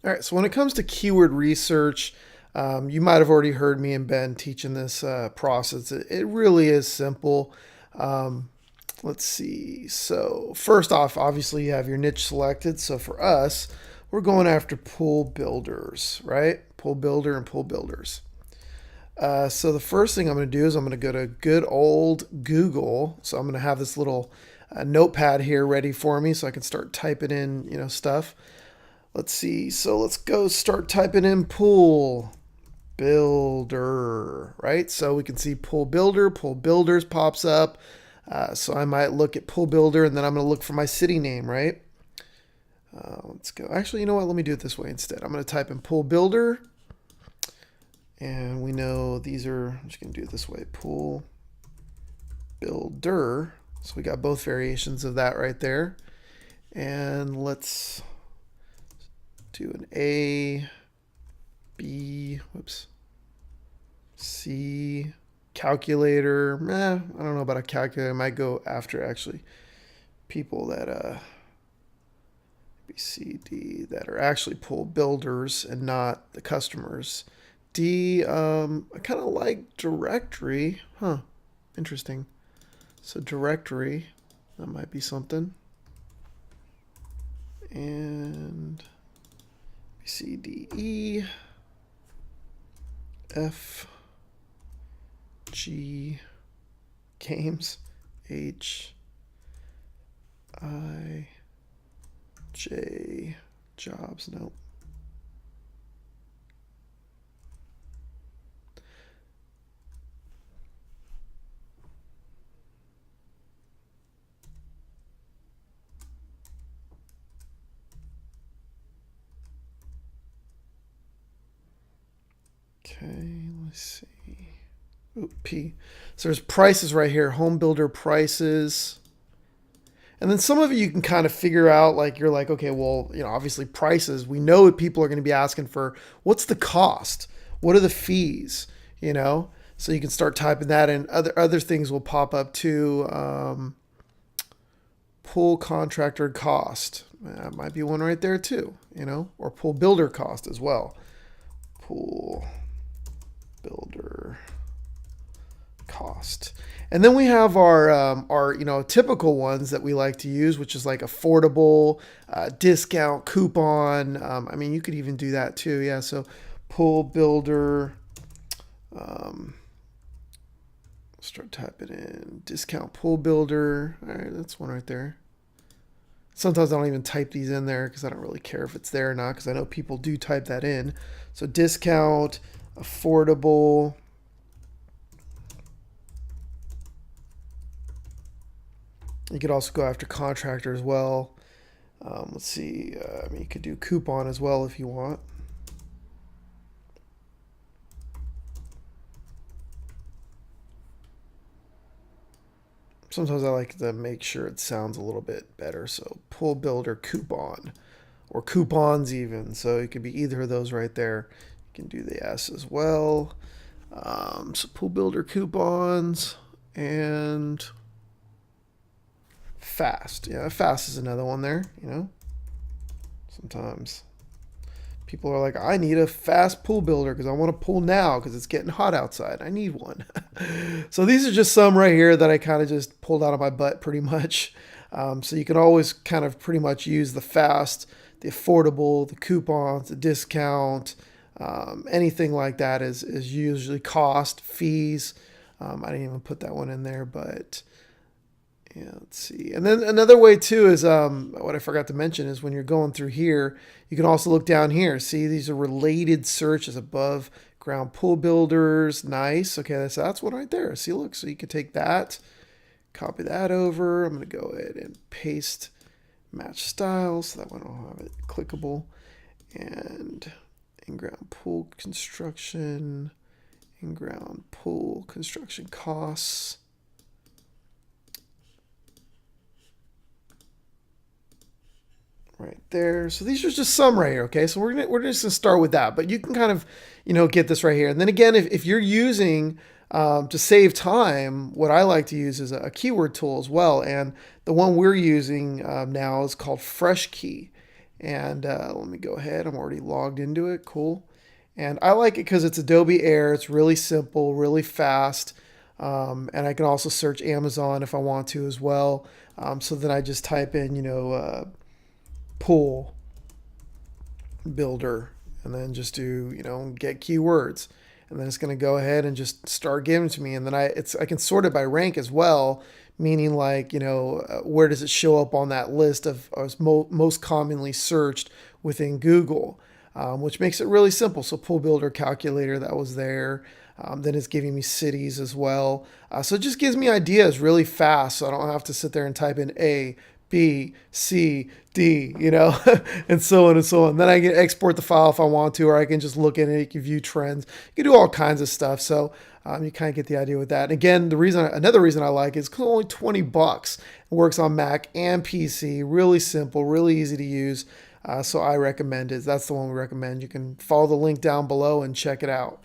All right, so when it comes to keyword research, you might have already heard me and Ben teaching this process. It really is simple. Um, let's see. So first off, obviously you have your niche selected. So for us, we're going after pool builders, right? Pool builder and pool builders. So the first thing I'm going to do is I'm going to go to good old Google. So I'm going to have this little notepad here ready for me so I can start typing in, stuff. Let's see. So let's go start typing in pool builder, right? So we can see pool builder, pool builders pops up. So I might look at pool builder and then I'm going to look for my city name, right? Let's go. Actually, you know what? Let me do it this way instead. I'm going to type in pool builder. And we know these are, I'm just going to do it this way, pool builder. So we got both variations of that right there. And let's do an A, B, whoops, C, calculator. I don't know about a calculator. I might go after actually people that B, C, D that are actually pool builders and not the customers. D, I kind of like directory. Huh, interesting. So directory, that might be something. And B, C, D, E, F, G, games, H, I, J, jobs, nope. Okay, let's see. Ooh, P. So there's prices right here, home builder prices. And then some of it you can kind of figure out, like you're like, okay, well, obviously prices. We know what people are going to be asking for. What's the cost? What are the fees? So you can start typing that in. Other things will pop up too. Pool contractor cost. That might be one right there too. Or pool builder cost as well. Pool builder cost. And then we have our typical ones that we like to use, which is like affordable, discount, coupon. You could even do that too. Yeah. So pool builder. Start typing in discount pool builder. All right, that's one right there. Sometimes I don't even type these in there because I don't really care if it's there or not because I know people do type that in. So discount, affordable. You could also go after contractor as well. Let's see. You could do coupon as well if you want. Sometimes I like to make sure it sounds a little bit better. So pool builder coupon or coupons even. So it could be either of those right there. You can do the S as well. So pool builder coupons and fast. Yeah, fast is another one there. Sometimes people are like, I need a fast pool builder because I want a pool now because it's getting hot outside. I need one. So these are just some right here that I kind of just pulled out of my butt pretty much. So you can always kind of pretty much use the fast, the affordable, the coupons, the discount, anything like that is usually cost, fees. I didn't even put that one in there, but yeah, let's see. And then another way too is what I forgot to mention is when you're going through here, you can also look down here. See, these are related searches above ground pool builders. Nice. Okay, so that's one right there. See, look, so you can take that, copy that over. I'm going to go ahead and paste match styles. So that one will have it clickable. And in-ground pool construction, in-ground pool construction costs. Right there. So these are just some right here. Okay, so we're just gonna start with that, but you can kind of get this right here. And then again, if you're using to save time, what I like to use is a keyword tool as well. And the one we're using now is called Fresh Key. And let me go ahead. I'm already logged into it. Cool. And I like it because it's Adobe Air. It's really simple, really fast. And I can also search Amazon if I want to as well. So then I just type in, pool builder and then just do, get keywords. And then it's going to go ahead and just start giving to me. And then I can sort it by rank as well, meaning like, where does it show up on that list of most commonly searched within Google, which makes it really simple. So pool builder calculator, that was there. Then it's giving me cities as well. So it just gives me ideas really fast. So I don't have to sit there and type in A, B, C, D, and so on and so on. Then I can export the file if I want to, or I can just look at it, you can view trends. You can do all kinds of stuff. So you kind of get the idea with that. And again, another reason I like it is because only $20. It works on Mac and PC. Really simple, really easy to use. So I recommend it. That's the one we recommend. You can follow the link down below and check it out.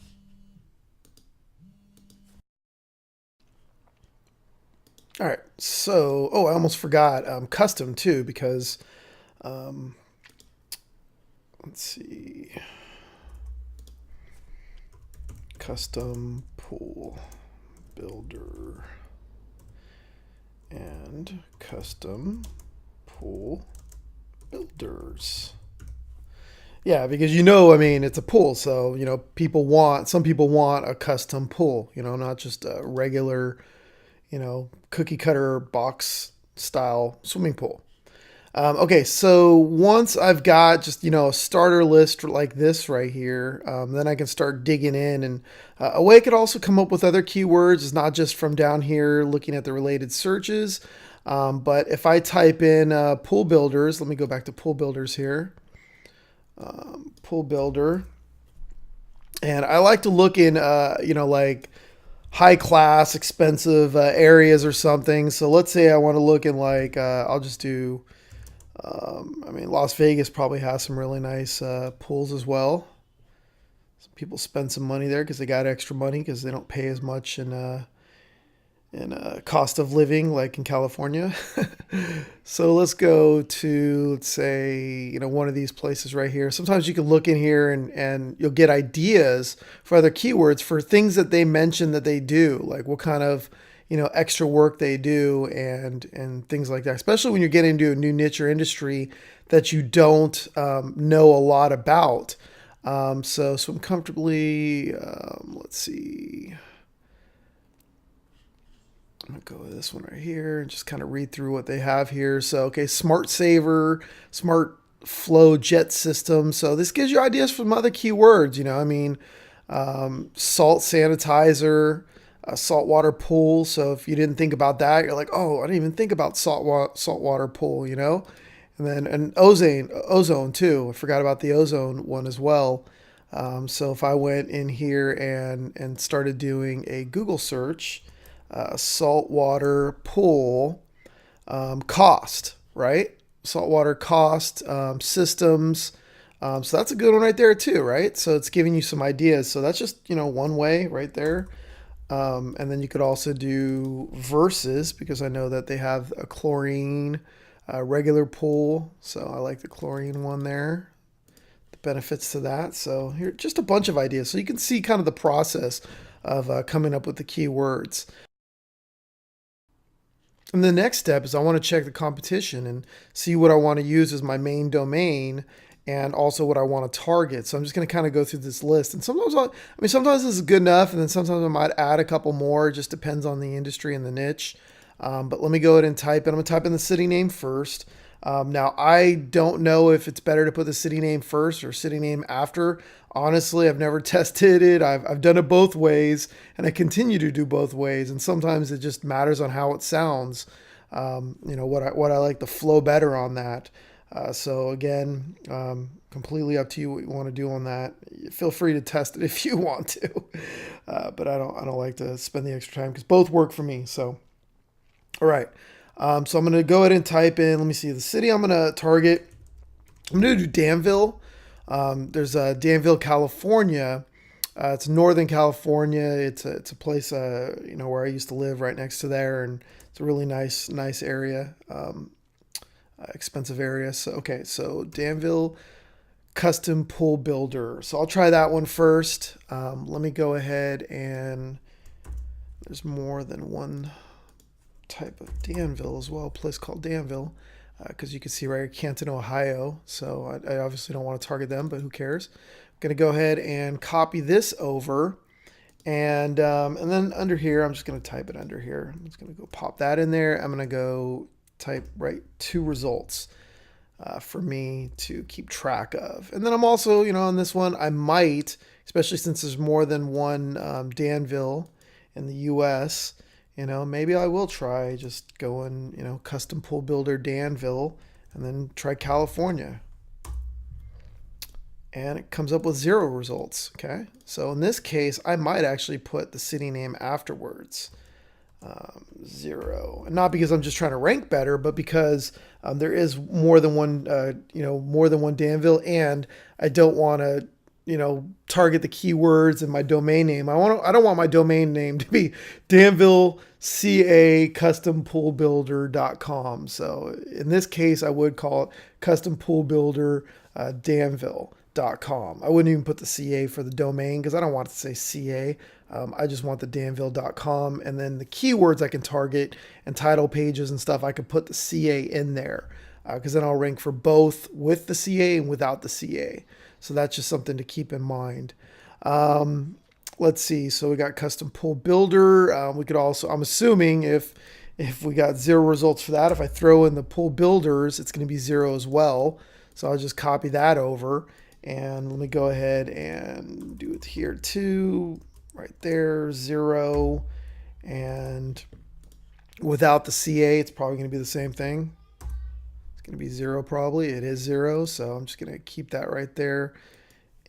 All right, so, I almost forgot custom too, because um, let's see, custom pool builder and custom pool builders. Yeah, because I mean, it's a pool, so some people want a custom pool, not just a regular cookie cutter box style swimming pool. Okay, so once I've got just, a starter list like this right here, then I can start digging in. And a way I could also come up with other keywords is not just from down here looking at the related searches, but if I type in pool builders, let me go back to pool builders here, pool builder. And I like to look in, like high class, expensive areas or something. So let's say I want to look in like, I'll just do, I mean, Las Vegas probably has some really nice pools as well. Some people spend some money there because they got extra money because they don't pay as much in cost of living like in California. So let's go to, let's say, one of these places right here. Sometimes you can look in here and you'll get ideas for other keywords for things that they mention that they do, like what kind of, extra work they do and things like that, especially when you're getting into a new niche or industry that you don't know a lot about. So swim comfortably, let's see. I'm going to go with this one right here and just kind of read through what they have here. So, okay, smart saver, smart flow jet system. So this gives you ideas from other keywords, I mean, salt sanitizer, saltwater pool. So if you didn't think about that, you're like, oh, I didn't even think about saltwater pool, And then an ozone too. I forgot about the ozone one as well. So if I went in here and started doing a Google search, saltwater pool cost, right? Saltwater cost systems. So that's a good one right there too, right? So it's giving you some ideas. So that's just, one way right there. And then you could also do versus, because I know that they have a chlorine regular pool. So I like the chlorine one there. The benefits to that. So here, just a bunch of ideas. So you can see kind of the process of coming up with the keywords. And the next step is I want to check the competition and see what I want to use as my main domain and also what I want to target. So I'm just going to kind of go through this list. And sometimes this is good enough, and then sometimes I might add a couple more. It just depends on the industry and the niche. But let me go ahead and type it. I'm going to type in the city name first. Now, I don't know if it's better to put the city name first or city name after. Honestly, I've never tested it. I've done it both ways, and I continue to do both ways. And sometimes it just matters on how it sounds. What I like to flow better on that. So again, completely up to you what you want to do on that. Feel free to test it if you want to, but I don't like to spend the extra time because both work for me. So, all right. So I'm going to go ahead and type in, let me see, the city I'm going to target. I'm going to do Danville. There's Danville, California. It's Northern California. It's a place, where I used to live right next to there. And it's a really nice area. expensive area. So, okay, so Danville custom pool builder. So I'll try that one first. Let me go ahead and there's more than one type of Danville as well, a place called Danville, because you can see right here, Canton, Ohio. So I obviously don't want to target them, but who cares? I'm going to go ahead and copy this over. And then under here, I'm just going to type it under here. I'm just going to go pop that in there. I'm going to go type right 2 results for me to keep track of. And then I'm also, on this one, I might, especially since there's more than one Danville in the U.S., maybe I will try just going, custom pool builder Danville and then try California. And it comes up with 0 results, okay? So in this case, I might actually put the city name afterwards. 0. And not because I'm just trying to rank better, but because there is more than one, more than one Danville, and I don't want to, target the keywords and my domain name. I don't want my domain name to be DanvilleCA-custompoolbuilder.com. So in this case, I would call it custompoolbuilder Danville.com. I wouldn't even put the CA for the domain because I don't want it to say CA. I just want the Danville.com, and then the keywords I can target and title pages and stuff, I could put the CA in there because then I'll rank for both with the CA and without the CA. So that's just something to keep in mind. Let's see. So we got custom pool builder. We could also, I'm assuming if we got 0 results for that, if I throw in the pool builders, it's going to be 0 as well. So I'll just copy that over, and let me go ahead and do it here too. Right there, 0. And without the CA, it's probably going to be the same thing. It's going to be 0 probably. It is 0, so I'm just going to keep that right there.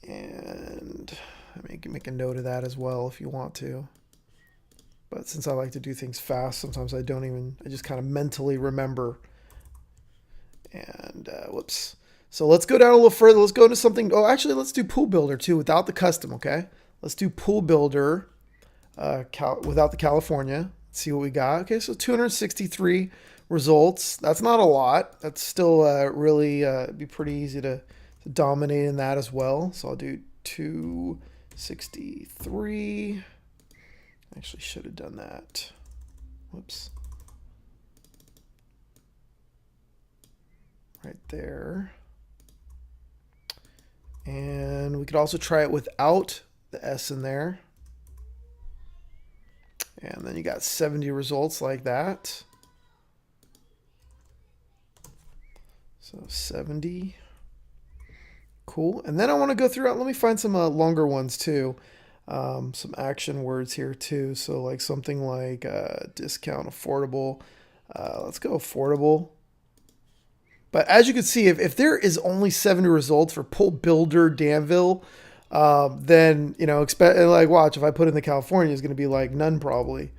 And I can make a note of that as well if you want to. But since I like to do things fast, sometimes I just kind of mentally remember. And whoops. So let's go down a little further. Let's go into something. Oh, actually, let's do pool builder too without the custom, okay? Let's do pool builder without the California. Let's see what we got. Okay, so 263 results. That's not a lot. That's still really be pretty easy to dominate in that as well. So I'll do 263. Actually should have done that. Whoops. Right there. And we could also try it without the S in there. And then you got 70 results like that. So 70. Cool. And then I want to go through, let me find some longer ones too. Some action words here too. So like something like discount, affordable. Let's go affordable. But as you can see, if there is only 70 results for pool builder Danville, then, like watch, if I put in the California, it's going to be like none probably.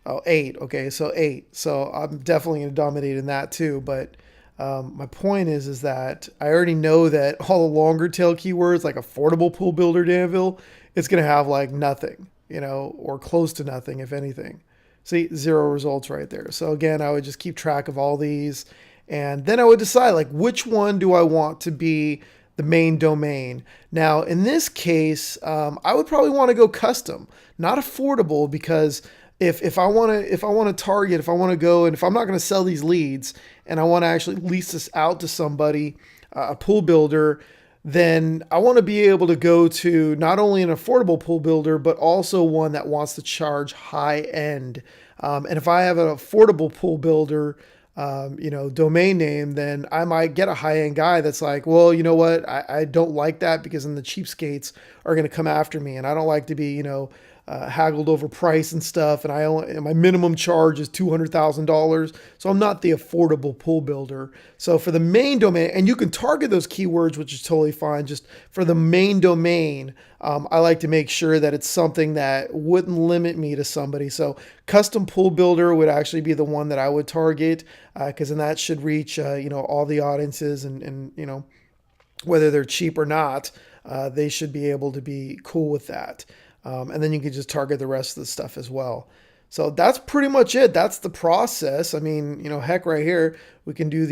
Oh, 8. Okay, so 8. So I'm definitely going to dominate in that too. But my point is that I already know that all the longer tail keywords like affordable pool builder Danville, it's going to have like nothing, or close to nothing, if anything. See, 0 results right there. So again, I would just keep track of all these. And then I would decide like which one do I want to be the main domain. Now in this case, I would probably want to go custom, not affordable, because if I want to target, if I want to go, and if I'm not going to sell these leads and I want to actually lease this out to somebody, a pool builder, then I want to be able to go to not only an affordable pool builder, but also one that wants to charge high end. And if I have an affordable pool builder, domain name, then I might get a high-end guy that's like, well, you know what? I don't like that because then the cheapskates are going to come after me, and I don't like to be, haggled over price and stuff. And my minimum charge is $200,000. So I'm not the affordable pool builder. So for the main domain, and you can target those keywords, which is totally fine. Just for the main domain, I like to make sure that it's something that wouldn't limit me to somebody. So custom pool builder would actually be the one that I would target, because then that should reach, all the audiences, and whether they're cheap or not, they should be able to be cool with that. And then you can just target the rest of the stuff as well. So that's pretty much it. That's the process. I mean, heck, right here, we can do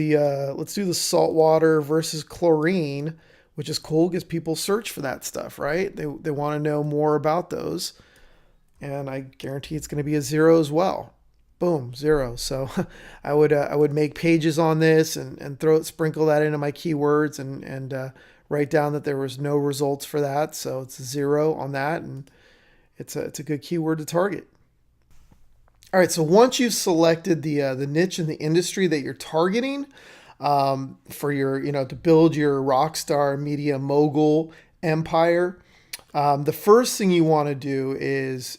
let's do the salt water versus chlorine, which is cool because people search for that stuff, right? They want to know more about those. And I guarantee it's going to be a 0 as well. Boom, 0. So I would make pages on this and sprinkle that into my keywords and write down that there was no results for that. So it's a 0 on that, and it's a good keyword to target. All right, so once you've selected the niche and the industry that you're targeting for your, to build your rockstar media mogul empire, the first thing you want to do is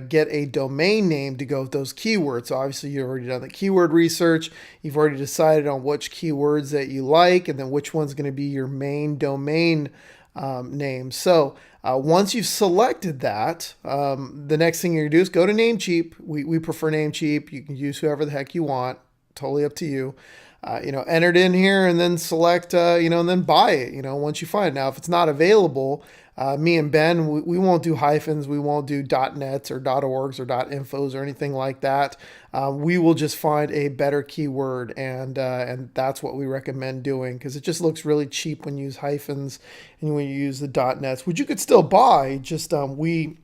get a domain name to go with those keywords. So obviously you've already done the keyword research. You've already decided on which keywords that you like, and then which one's going to be your main domain name. So once you've selected that, the next thing you're going to do is go to Namecheap. We prefer Namecheap. You can use whoever the heck you want. Totally up to you. Enter it in here and then select, and then buy it, once you find it. Now, if it's not available, me and Ben, we won't do hyphens. We won't do .nets or .orgs or .infos or anything like that. We will just find a better keyword, and that's what we recommend doing, because it just looks really cheap when you use hyphens and when you use the .nets, which you could still buy, just we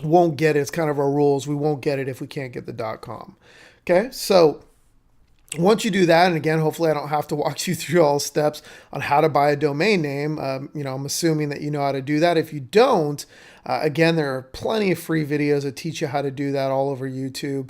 won't get it. It's kind of our rules. We won't get it if we can't get the .com. Okay, so once you do that, and again, hopefully I don't have to walk you through all the steps on how to buy a domain name. I'm assuming that you know how to do that. If you don't, again, there are plenty of free videos that teach you how to do that all over YouTube.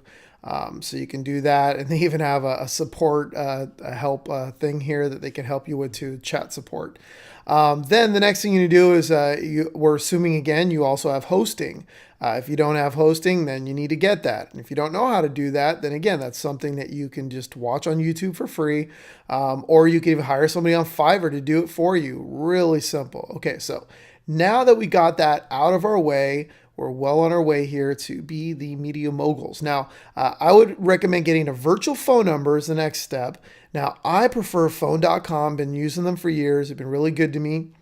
So you can do that. And they even have a support a help thing here that they can help you with too, chat support. Then the next thing you do is we're assuming, again, you also have hosting. If you don't have hosting, then you need to get that. And if you don't know how to do that, then again, that's something that you can just watch on YouTube for free. Or you can even hire somebody on Fiverr to do it for you. Really simple. Okay, so now that we got that out of our way, we're well on our way here to be the media moguls. Now, I would recommend getting a virtual phone number as the next step. Now, I prefer phone.com. Been using them for years. They've been really good to me.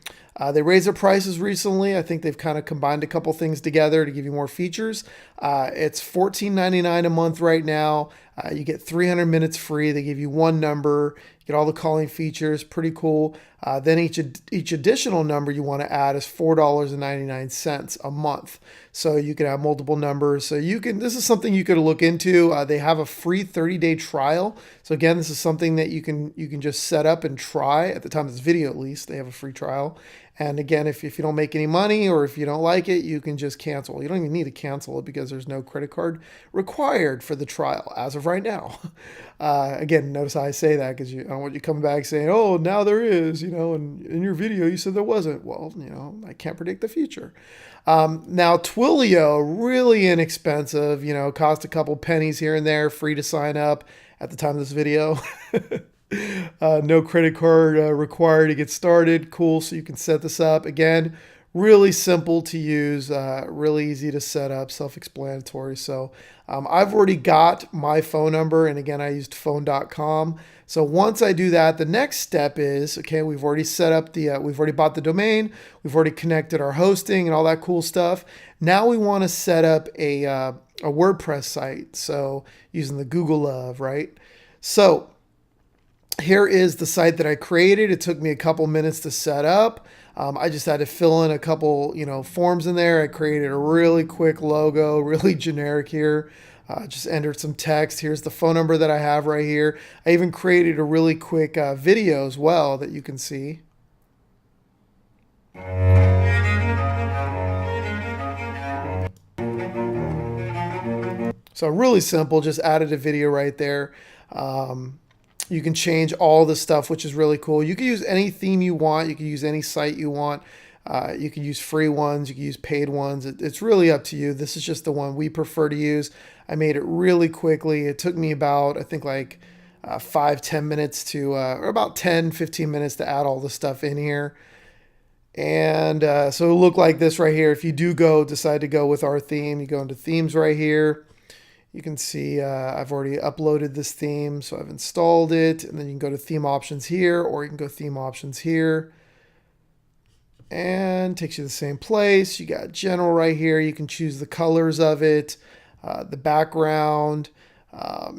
They raised their prices recently. I think they've kind of combined a couple things together to give you more features. It's $14.99 a month right now. You get 300 minutes free. They give you one number. You get all the calling features. Pretty cool. Then each additional number you want to add is $4.99 a month. So you can have multiple numbers. So this is something you could look into. They have a free 30-day trial. So again, this is something that you can just set up and try. At the time of this video, at least, they have a free trial. And again, if you don't make any money or if you don't like it, you can just cancel. You don't even need to cancel it because there's no credit card required for the trial as of right now. Again, notice how I say that because I don't want you coming back saying, oh, now there is, and in your video you said there wasn't. Well, I can't predict the future. Now, Twilio, really inexpensive, cost a couple pennies here and there, free to sign up at the time of this video. No credit card required to get started. Cool. So you can set this up. Again, really simple to use, really easy to set up, self-explanatory. So I've already got my phone number. And again, I used phone.com. So once I do that, the next step is, okay, we've already set up we've already bought the domain. We've already connected our hosting and all that cool stuff. Now we want to set up a WordPress site. So using the Google Love, right? So here is the site that I created. It took me a couple minutes to set up. I just had to fill in a couple, forms in there. I created a really quick logo, really generic here. Just entered some text. Here's the phone number that I have right here. I even created a really quick video as well that you can see. So really simple, just added a video right there. You can change all the stuff, which is really cool. You can use any theme you want. You can use any site you want. You can use free ones. You can use paid ones. It's really up to you. This is just the one we prefer to use. I made it really quickly. It took me about, I think, like 5-10 minutes to, or about 10-15 minutes to add all the stuff in here. And so it'll look like this right here. If you do decide to go with our theme, you go into themes right here. You can see I've already uploaded this theme, so I've installed it. And then you can go to theme options here, or you can go theme options here. And takes you to the same place. You got general right here. You can choose the colors of it. the background.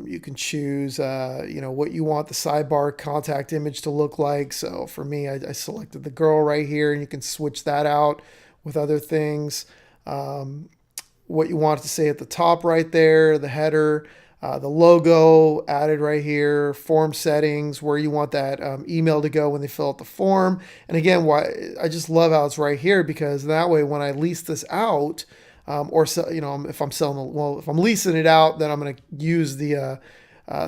You can choose, what you want the sidebar contact image to look like. So for me, I selected the girl right here, and you can switch that out with other things. What you want it to say at the top right there, the header, the logo added right here, form settings, where you want that email to go when they fill out the form. And again, why I just love how it's right here, because that way when I lease this out, or if I'm selling, if I'm leasing it out, then I'm going to use the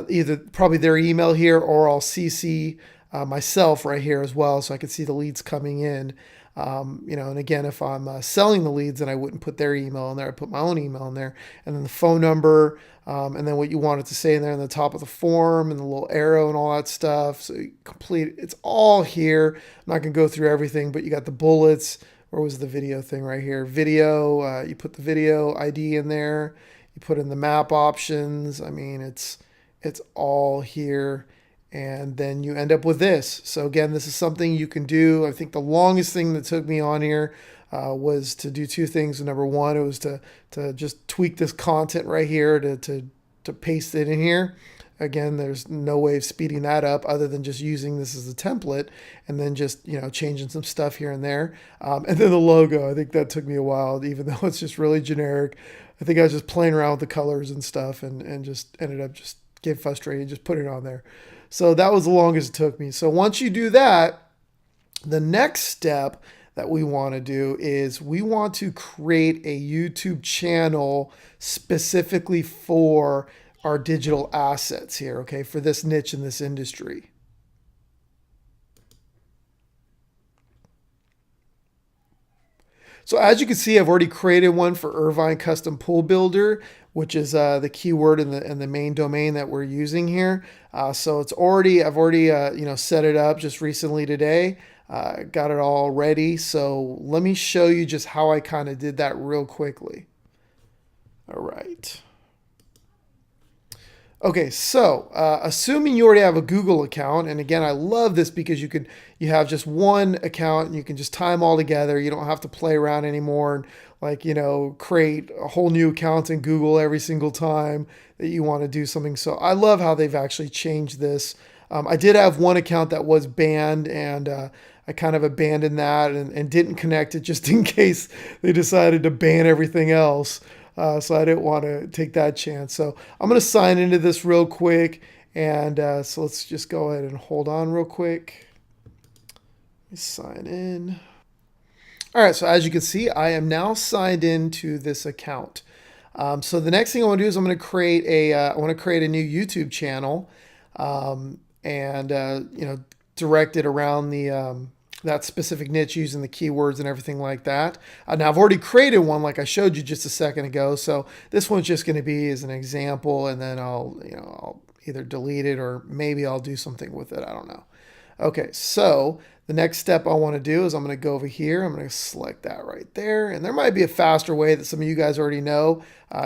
either probably their email here, or I'll CC myself right here as well, so I can see the leads coming in. And again, if I'm selling the leads, then I wouldn't put their email in there. I put my own email in there, and then the phone number, and then what you want it to say in there in the top of the form, and the little arrow and all that stuff. So you it's all here. I'm not gonna go through everything, but you got the bullets. Where was the video thing right here? Video, you put the video ID in there. You put in the map options. I mean, it's all here. And then you end up with this. So again, this is something you can do. I think the longest thing that took me on here was to do two things. Number one, it was to just tweak this content right here to paste it in here. Again, there's no way of speeding that up other than just using this as a template, and then just, changing some stuff here and there. And then the logo, I think that took me a while, even though it's just really generic. I think I was just playing around with the colors and stuff, and just ended up just getting frustrated and just put it on there. So that was the longest it took me. So once you do that, the next step that we want to do is we want to create a YouTube channel specifically for our digital assets here, okay, for this niche in this industry. So as you can see, I've already created one for Irvine Custom Pool Builder, which is the keyword in the main domain that we're using here. So I've already set it up just recently today. Got it all ready. So let me show you just how I kind of did that real quickly. All right. Okay, so assuming you already have a Google account, and again, I love this because you have just one account and you can just tie them all together. You don't have to play around anymore and create a whole new account in Google every single time that you want to do something. So I love how they've actually changed this. I did have one account that was banned, and I kind of abandoned that and didn't connect it just in case they decided to ban everything else. So I didn't want to take that chance. So I'm going to sign into this real quick. And so let's just go ahead and hold on real quick. Let me sign in. All right, so as you can see, I am now signed into this account. So the next thing I want to do is I'm going to create a new YouTube channel, direct it around the that specific niche using the keywords and everything like that. Now I've already created one like I showed you just a second ago. So this one's just going to be as an example, and then I'll either delete it or maybe I'll do something with it. I don't know. Okay, so the next step I want to do is I'm going to go over here. I'm going to select that right there. And there might be a faster way that some of you guys already know.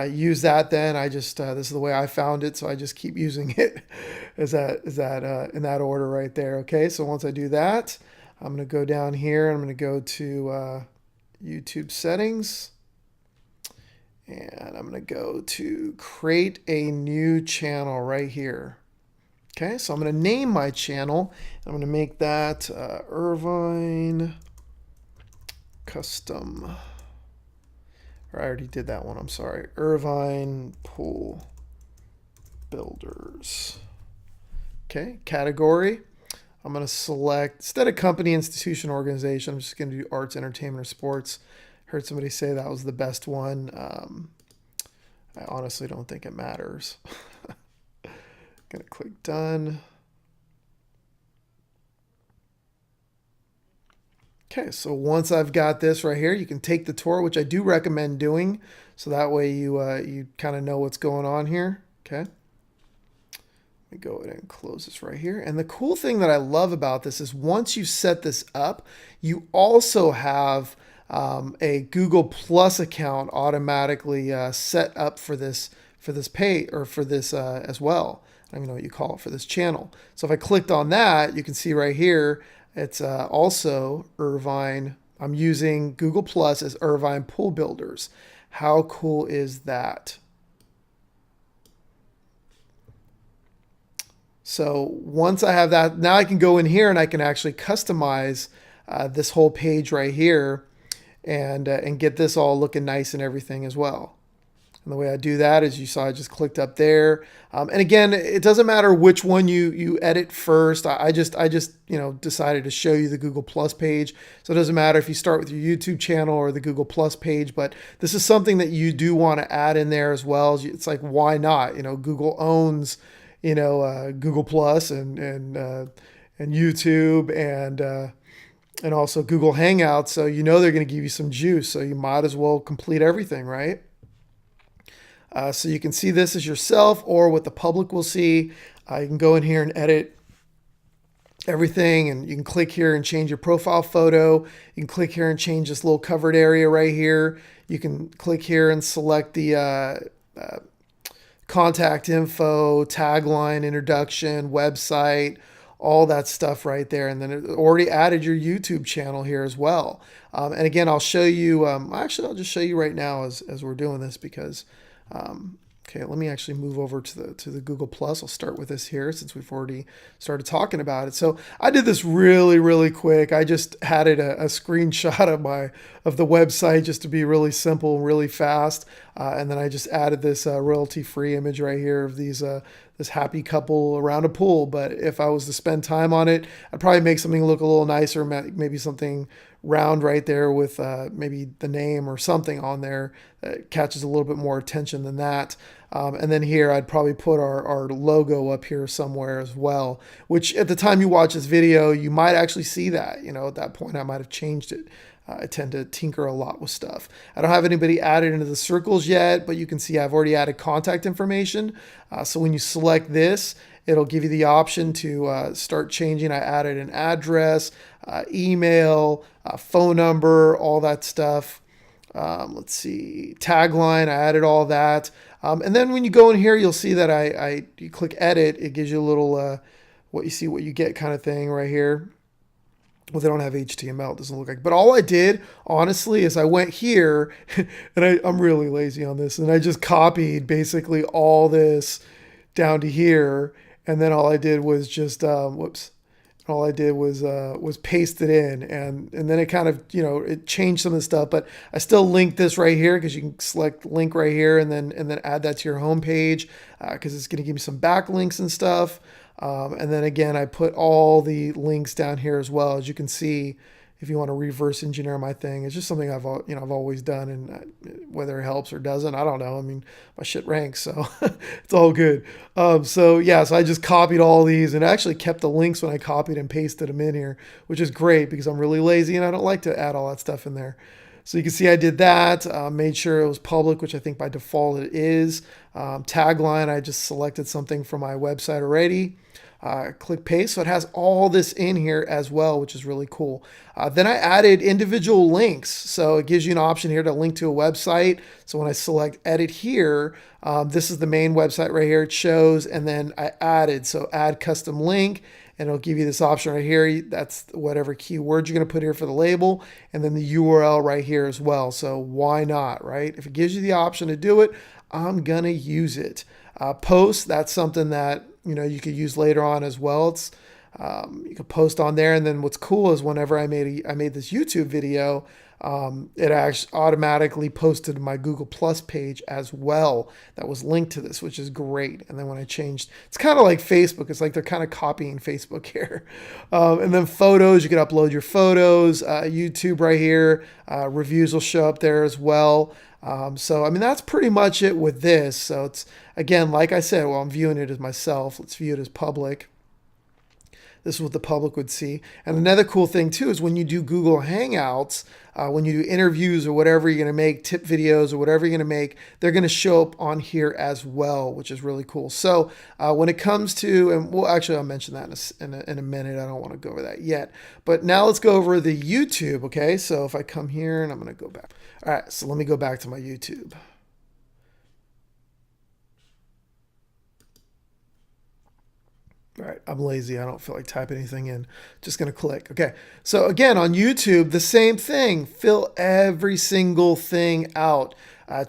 Use that then. this is the way I found it, so I just keep using it in that order right there. Okay, so once I do that, I'm going to go down here and I'm going to go to YouTube settings, and I'm going to go to create a new channel right here. Okay, so I'm going to name my channel. I'm going to make that Irvine Custom. Or I already did that one, I'm sorry. Irvine Pool Builders. Okay, category. I'm going to select, instead of company, institution, organization, I'm just going to do arts, entertainment, or sports. Heard somebody say that was the best one. I honestly don't think it matters. Going to click done. Okay, so once I've got this right here, you can take the tour, which I do recommend doing. So that way you kind of know what's going on here. Okay. Let me go ahead and close this right here. And the cool thing that I love about this is once you set this up, you also have a Google Plus account automatically set up for this pay, or for this as well. I don't even know what you call it, for this channel. So if I clicked on that, you can see right here, it's also Irvine. I'm using Google Plus as Irvine Pool Builders. How cool is that? So once I have that, now I can go in here and I can actually customize this whole page right here and get this all looking nice and everything as well. And the way I do that is, you saw I just clicked up there. And again, it doesn't matter which one you edit first. I just decided to show you the Google Plus page. So it doesn't matter if you start with your YouTube channel or the Google Plus page, but this is something that you do want to add in there as well. It's like, why not? Google owns, Google Plus and YouTube and also Google Hangouts. So they're going to give you some juice. So you might as well complete everything, right? So you can see this as yourself or what the public will see. You can go in here and edit everything, and you can click here and change your profile photo. You can click here and change this little covered area right here. You can click here and select the contact info, tagline, introduction, website, all that stuff right there. And then it already added your YouTube channel here as well. And again, I'll show you, actually, I'll just show you right now as we're doing this, because okay, let me actually move over to the Google Plus. I'll start with this here since we've already started talking about it. So I did this really, really quick. I just had it a screenshot of the website just to be really simple and really fast. And then I just added this royalty-free image right here of this happy couple around a pool. But if I was to spend time on it, I'd probably make something look a little nicer, maybe something round right there with maybe the name or something on there that catches a little bit more attention than that. And then here I'd probably put our logo up here somewhere as well, which at the time you watch this video, you might actually see that. At that point I might have changed it. I tend to tinker a lot with stuff. I don't have anybody added into the circles yet, but you can see I've already added contact information. So when you select this, it'll give you the option to start changing. I added an address, email, phone number, all that stuff. Let's see, tagline, I added all that. And then when you go in here, you'll see that you click edit, it gives you a little what you get kind of thing right here. Well, they don't have HTML, it doesn't look like. But all I did, honestly, is I went here, and I'm really lazy on this, and I just copied basically all this down to here, and then all I did was just, all I did was paste it in, and then it kind of, it changed some of the stuff, but I still linked this right here because you can select link right here and then add that to your home page because it's going to give you some backlinks and stuff. And then again, I put all the links down here as well. As you can see, if you want to reverse engineer my thing, it's just something I've always done, and whether it helps or doesn't, I don't know. I mean, my shit ranks, so it's all good. So I just copied all these and actually kept the links when I copied and pasted them in here, which is great because I'm really lazy and I don't like to add all that stuff in there. So you can see I did that, made sure it was public, which I think by default it is. Tagline, I just selected something from my website already. Click paste, so it has all this in here as well, which is really cool. Then I added individual links, so it gives you an option here to link to a website. So when I select edit here, this is the main website right here, it shows, and then I added, so add custom link, and it'll give you this option right here. That's whatever keyword you're going to put here for the label, and then the URL right here as well. So why not, right? If it gives you the option to do it, I'm going to use it. Post, that's something that you could use later on as well. It's you could post on there, and then what's cool is whenever I made this YouTube video, it actually automatically posted to my Google Plus page as well. That was linked to this, which is great. And then when I changed, it's kind of like Facebook. It's like they're kind of copying Facebook here. And then photos, you can upload your photos. YouTube right here, reviews will show up there as well. So, I mean, that's pretty much it with this. So it's, again, like I said, well, I'm viewing it as myself. Let's view it as public. This is what the public would see. And another cool thing too is when you do Google Hangouts, when you do interviews or whatever you're going to make, tip videos or whatever you're going to make, they're going to show up on here as well, which is really cool. So when it comes to, and well, actually I'll mention that in a minute. I don't want to go over that yet. But now let's go over the YouTube, okay? So if I come here and I'm going to go back. All right, so let me go back to my YouTube. All right, I'm lazy. I don't feel like typing anything in. Just going to click. Okay, so again, on YouTube, the same thing. Fill every single thing out.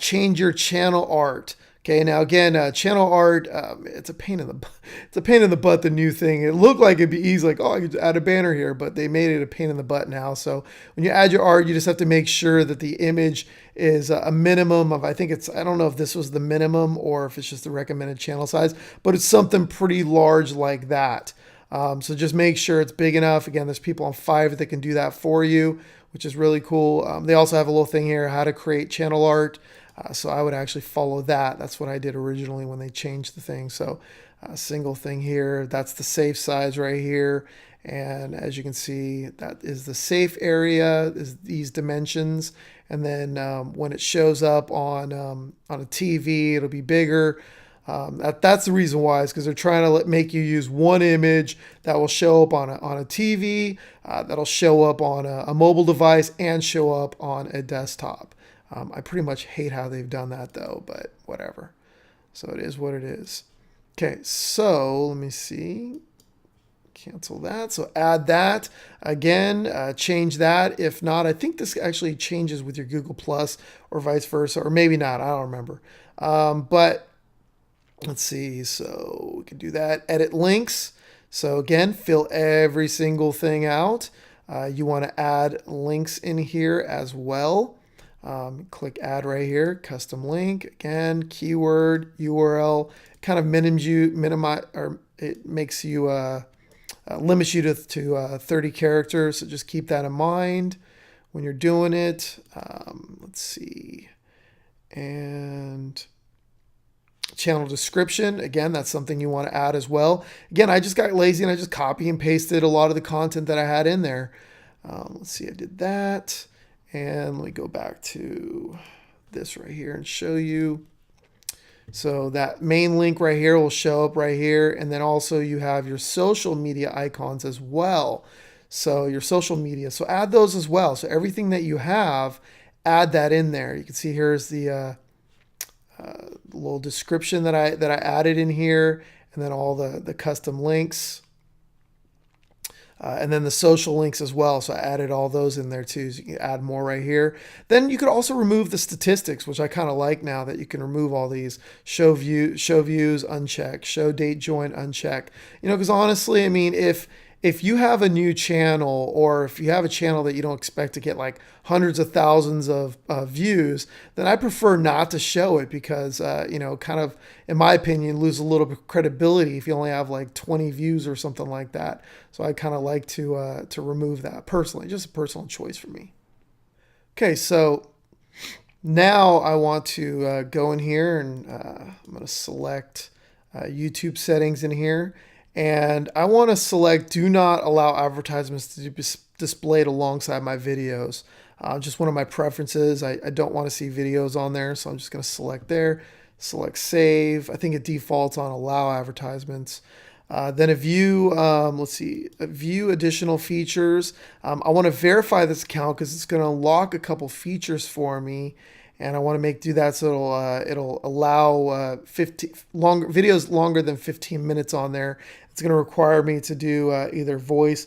Change your channel art. Okay, now again, channel art, it's a pain in the it's a pain in the butt. The new thing, it looked like it'd be easy, like oh, I could add a banner here, but they made it a pain in the butt now. So when you add your art, you just have to make sure that the image is a minimum of, I think it's, I don't know if this was the minimum or if it's just the recommended channel size, but it's something pretty large like that. So just make sure it's big enough. Again, there's people on Fiverr that can do that for you, which is really cool. They also have a little thing here, how to create channel art. So I would actually follow that. That's what I did originally when they changed the thing. So single thing here, that's the safe size right here. And as you can see, that is the safe area, is these dimensions. And then when it shows up on a TV, it'll be bigger. That's the reason why, is because they're trying to make you use one image that will show up on a TV, that'll show up on a mobile device, and show up on a desktop. I pretty much hate how they've done that though, but whatever. So it is what it is. Okay, so let me see. Cancel that. So add that again, change that. If not, I think this actually changes with your Google Plus or vice versa, or maybe not. I don't remember. But let's see. So we can do that. Edit links. So again, fill every single thing out. You want to add links in here as well. Click add right here, custom link, again, keyword, URL, kind of minimize, or it makes you, limits you to 30 characters. So just keep that in mind when you're doing it. Let's see. And channel description, again, that's something you want to add as well. Again, I just got lazy and I just copy and pasted a lot of the content that I had in there. Let's see, I did that. And let me go back to this right here and show you. So that main link right here will show up right here. And then also you have your social media icons as well. So your social media. So add those as well. So everything that you have, add that in there. You can see here's the little description that I added in here. And then all the custom links. And then the social links as well. So I added all those in there too. So you can add more right here. Then you could also remove the statistics, which I kind of like now that you can remove all these. Show views, uncheck. Show date join, uncheck. You know, because honestly, I mean, if you have a new channel, or if you have a channel that you don't expect to get like hundreds of thousands of views, then I prefer not to show it because, you know, kind of, in my opinion, lose a little bit of credibility if you only have like 20 views or something like that. So I kind of like to remove that personally, just a personal choice for me. Okay, so now I want to go in here and I'm going to select YouTube settings in here. And I want to select do not allow advertisements to be displayed alongside my videos. Just one of my preferences. I don't want to see videos on there, so I'm just going to select there, select save. I think it defaults on allow advertisements. Then a view, let's see, a view additional features. I want to verify this account because it's going to unlock a couple features for me. And I want to do that so it'll allow 15 videos longer than 15 minutes on there. It's going to require me to do either voice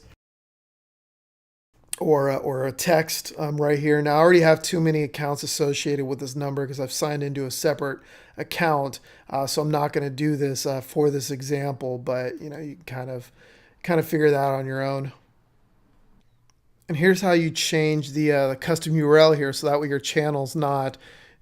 or a text right here. Now I already have too many accounts associated with this number because I've signed into a separate account, so I'm not going to do this for this example. But you know, you can kind of figure that out on your own. And here's how you change the custom URL here, so that way your channel's not,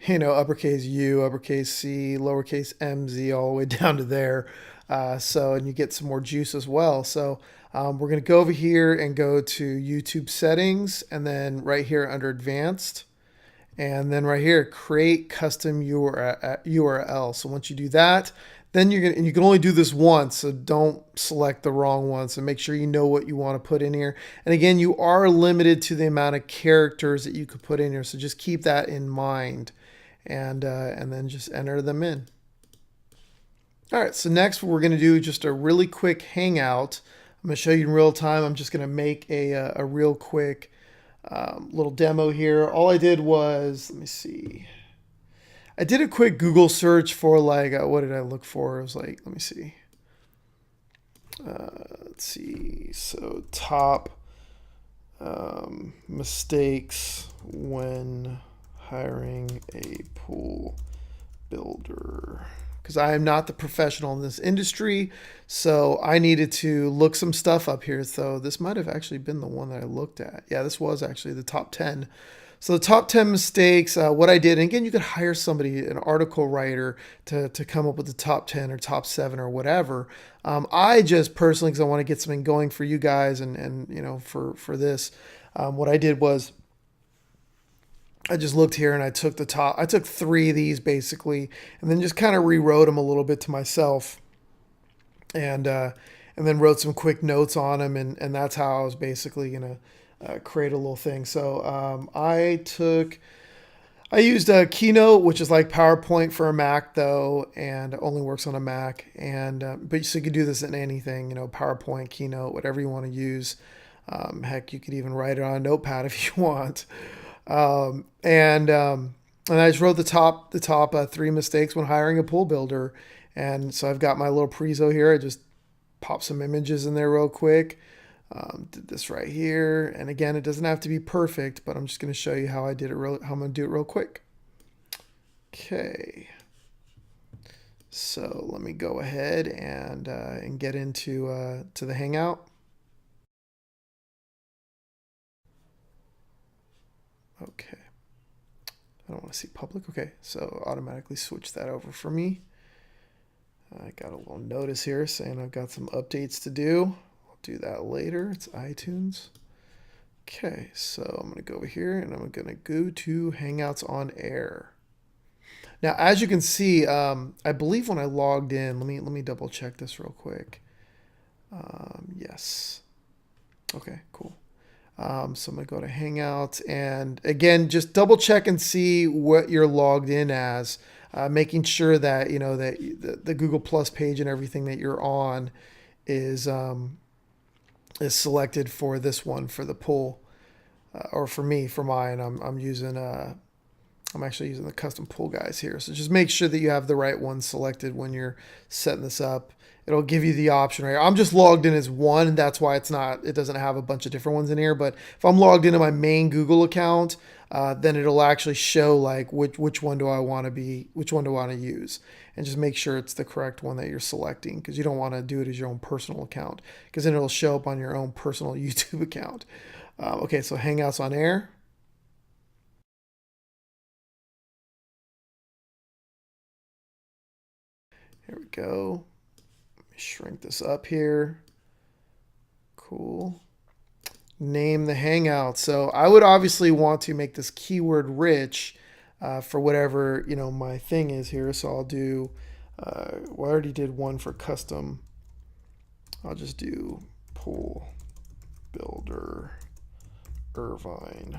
you know, uppercase U, uppercase C, lowercase MZ, all the way down to there. And you get some more juice as well. So we're going to go over here and go to YouTube settings, and then right here under advanced, and then right here create custom URL. So once you do that, then and you can only do this once, so don't select the wrong one. So make sure you know what you want to put in here. And again, you are limited to the amount of characters that you could put in here, so just keep that in mind, and then just enter them in. All right, so next we're going to do just a really quick hangout. I'm going to show you in real time. I'm just going to make a real quick little demo here. All I did was, let me see. I did a quick Google search for like, what did I look for? It was like, let me see. Let's see. So top mistakes when hiring a pool builder, because I am not the professional in this industry. So I needed to look some stuff up here. So this might have actually been the one that I looked at. Yeah, this was actually the top 10. So the top 10 mistakes, what I did, and again, you could hire somebody, an article writer, to come up with the top 10 or top 7 or whatever. I just personally, because I want to get something going for you guys and you know, for this, what I did was I just looked here and I took the top, I took 3 of these basically, and then just kind of rewrote them a little bit to myself, and then wrote some quick notes on them, and that's how I was basically gonna create a little thing. So I used a Keynote, which is like PowerPoint for a Mac though, and only works on a Mac. And but so you could do this in anything, you know, PowerPoint, Keynote, whatever you want to use. Heck, you could even write it on a notepad if you want. And I just wrote the top 3 mistakes when hiring a pool builder. And so I've got my little prezo here. I just pop some images in there real quick. Did this right here. And again, it doesn't have to be perfect, but I'm just going to show you how I did it how I'm going to do it real quick. Okay. So let me go ahead and get into to the Hangout. Okay. I don't want to see public. Okay, so automatically switch that over for me. I got a little notice here saying I've got some updates to do. I'll do that later. It's iTunes. Okay, so I'm going to go over here and I'm going to go to Hangouts on Air. Now, as you can see, I believe when I logged in, let me double check this real quick. Yes. Okay, cool. So I'm going to go to Hangouts, and again, just double check and see what you're logged in as, making sure that, you know, that the Google Plus page and everything that you're on is selected for this one, for the pool, or for me, for mine. I'm actually using the custom pool guys here. So just make sure that you have the right one selected when you're setting this up. It'll give you the option right here. I'm just logged in as one, and that's why it doesn't have a bunch of different ones in here. But if I'm logged into my main Google account, then it'll actually show like which one do I want to use, and just make sure it's the correct one that you're selecting, because you don't want to do it as your own personal account, because then it'll show up on your own personal YouTube account. Okay, so Hangouts on Air. Here we go. Shrink this up here. Cool. Name the Hangout. So I would obviously want to make this keyword rich for whatever, you know, my thing is here. So I'll do, well, I already did one for custom. I'll just do pool builder Irvine.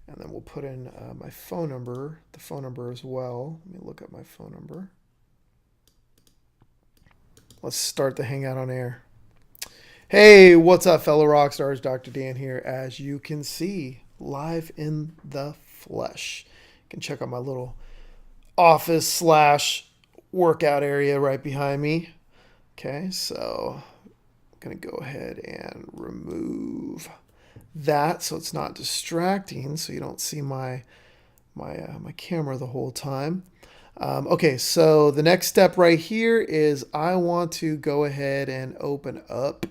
And then we'll put in my phone number, the phone number as well. Let me look up my phone number. Let's start the Hangout on Air. Hey, what's up, fellow rock stars? Dr. Dan here, as you can see, live in the flesh. You can check out my little office / workout area right behind me. Okay, so I'm going to go ahead and remove that so it's not distracting, so you don't see my camera the whole time. Okay, so the next step right here is I want to go ahead and open up.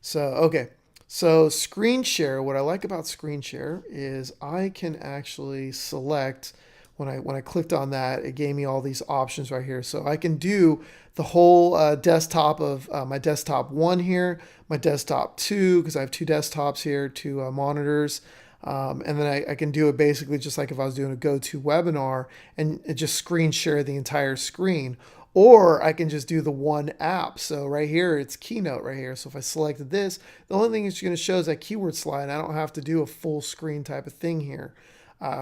So screen share, what I like about screen share is I can actually select, when I clicked on that, it gave me all these options right here. So I can do the whole desktop of my desktop 1 here, my desktop 2, because I have 2 desktops here, 2 monitors. And then I can do it basically just like if I was doing a GoToWebinar, and it just screen share the entire screen. Or I can just do the one app. So right here, it's Keynote right here. So if I selected this, the only thing it's going to show is that keyword slide. I don't have to do a full screen type of thing here.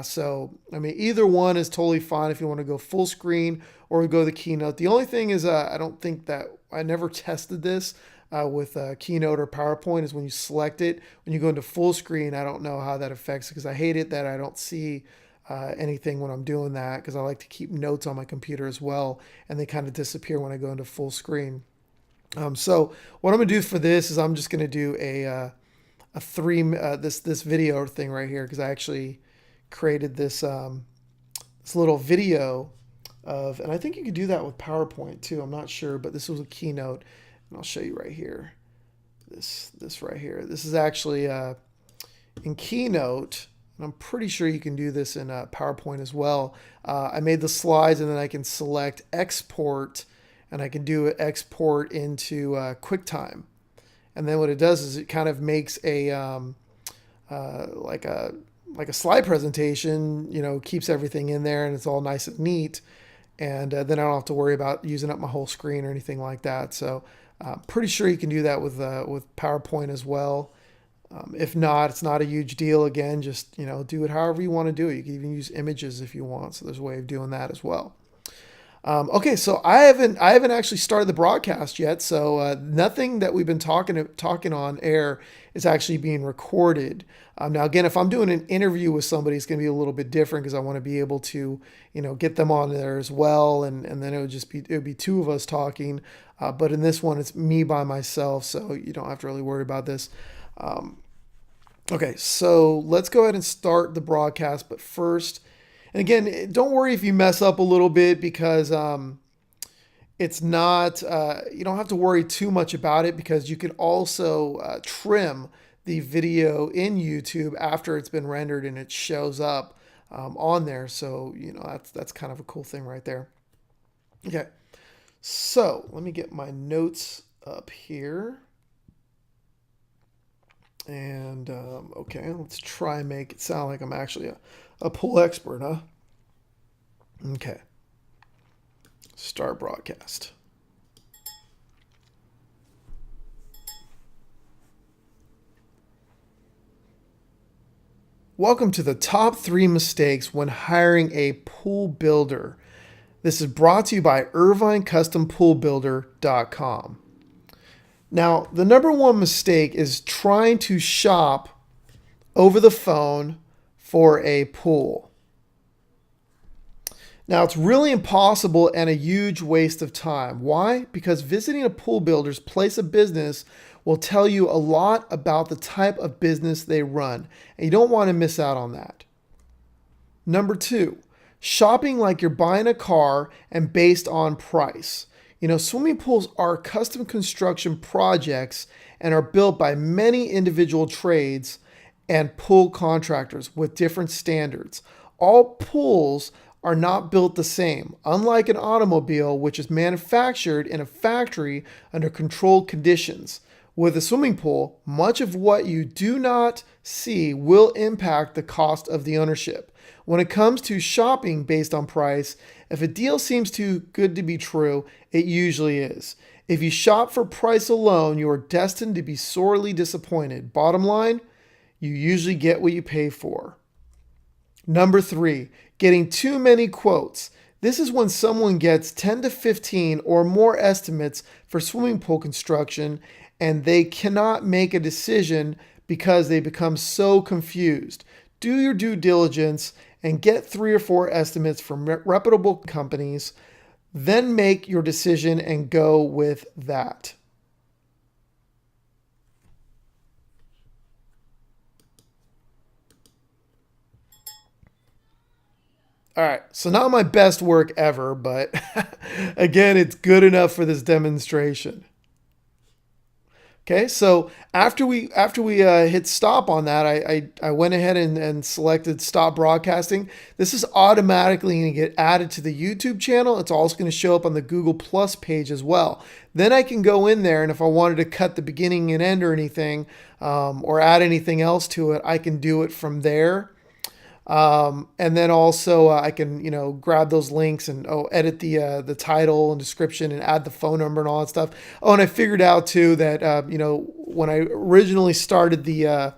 So, I mean, either one is totally fine if you want to go full screen or go the Keynote. The only thing is I don't think that, I never tested this with Keynote or PowerPoint, is when you select it, when you go into full screen, I don't know how that affects it, because I hate it that I don't see anything when I'm doing that, because I like to keep notes on my computer as well, and they kind of disappear when I go into full screen. So what I'm gonna do for this is I'm just gonna do a this video thing right here, because I actually created this this little video and I think you could do that with PowerPoint too. I'm not sure, but this was a keynote, and I'll show you right here. This right here. This is actually in Keynote, and I'm pretty sure you can do this in PowerPoint as well. I made the slides, and then I can select export, and I can do export into QuickTime. And then what it does is it kind of makes a like a slide presentation. You know, keeps everything in there, and it's all nice and neat. And then I don't have to worry about using up my whole screen or anything like that. So pretty sure you can do that with PowerPoint as well. If not, it's not a huge deal. Again, just, you know, do it however you want to do it. You can even use images if you want. So there's a way of doing that as well. Okay, so I haven't actually started the broadcast yet. So nothing that we've been talking on air is actually being recorded. Now, again, if I'm doing an interview with somebody, it's going to be a little bit different because I want to be able to, you know, get them on there as well, and then it would be two of us talking. But in this one, it's me by myself, so you don't have to really worry about this. Okay, so let's go ahead and start the broadcast. But first, and again, don't worry if you mess up a little bit, because it's not, you don't have to worry too much about it, because you can also trim the video in YouTube after it's been rendered and it shows up on there. So, you know, that's kind of a cool thing right there. Okay, so let me get my notes up here. And okay, let's try and make it sound like I'm actually a pool expert, huh? Okay. Start broadcast. Welcome to the top 3 mistakes when hiring a pool builder. This is brought to you by IrvineCustomPoolBuilder.com. Now, the number one mistake is trying to shop over the phone for a pool. Now, it's really impossible and a huge waste of time. Why? Because visiting a pool builder's place of business will tell you a lot about the type of business they run, and you don't want to miss out on that. Number 2, shopping like you're buying a car and based on price. You know, swimming pools are custom construction projects and are built by many individual trades and pool contractors with different standards. All pools are not built the same, unlike an automobile, which is manufactured in a factory under controlled conditions. With a swimming pool, much of what you do not see will impact the cost of the ownership. When it comes to shopping based on price, if a deal seems too good to be true, it usually is. If you shop for price alone, you are destined to be sorely disappointed. Bottom line, you usually get what you pay for. Number 3, getting too many quotes. This is when someone gets 10 to 15 or more estimates for swimming pool construction, and they cannot make a decision because they become so confused. Do your due diligence and get 3 or 4 estimates from reputable companies. Then make your decision and go with that. All right, so not my best work ever, but again, it's good enough for this demonstration. Okay, so after we hit stop on that, I went ahead and selected stop broadcasting. This is automatically going to get added to the YouTube channel. It's also going to show up on the Google Plus page as well. Then I can go in there, and if I wanted to cut the beginning and end or anything, or add anything else to it, I can do it from there. And then also I can, you know, grab those links and edit the title and description and add the phone number and all that stuff. Oh, and I figured out too that you know, when I originally started the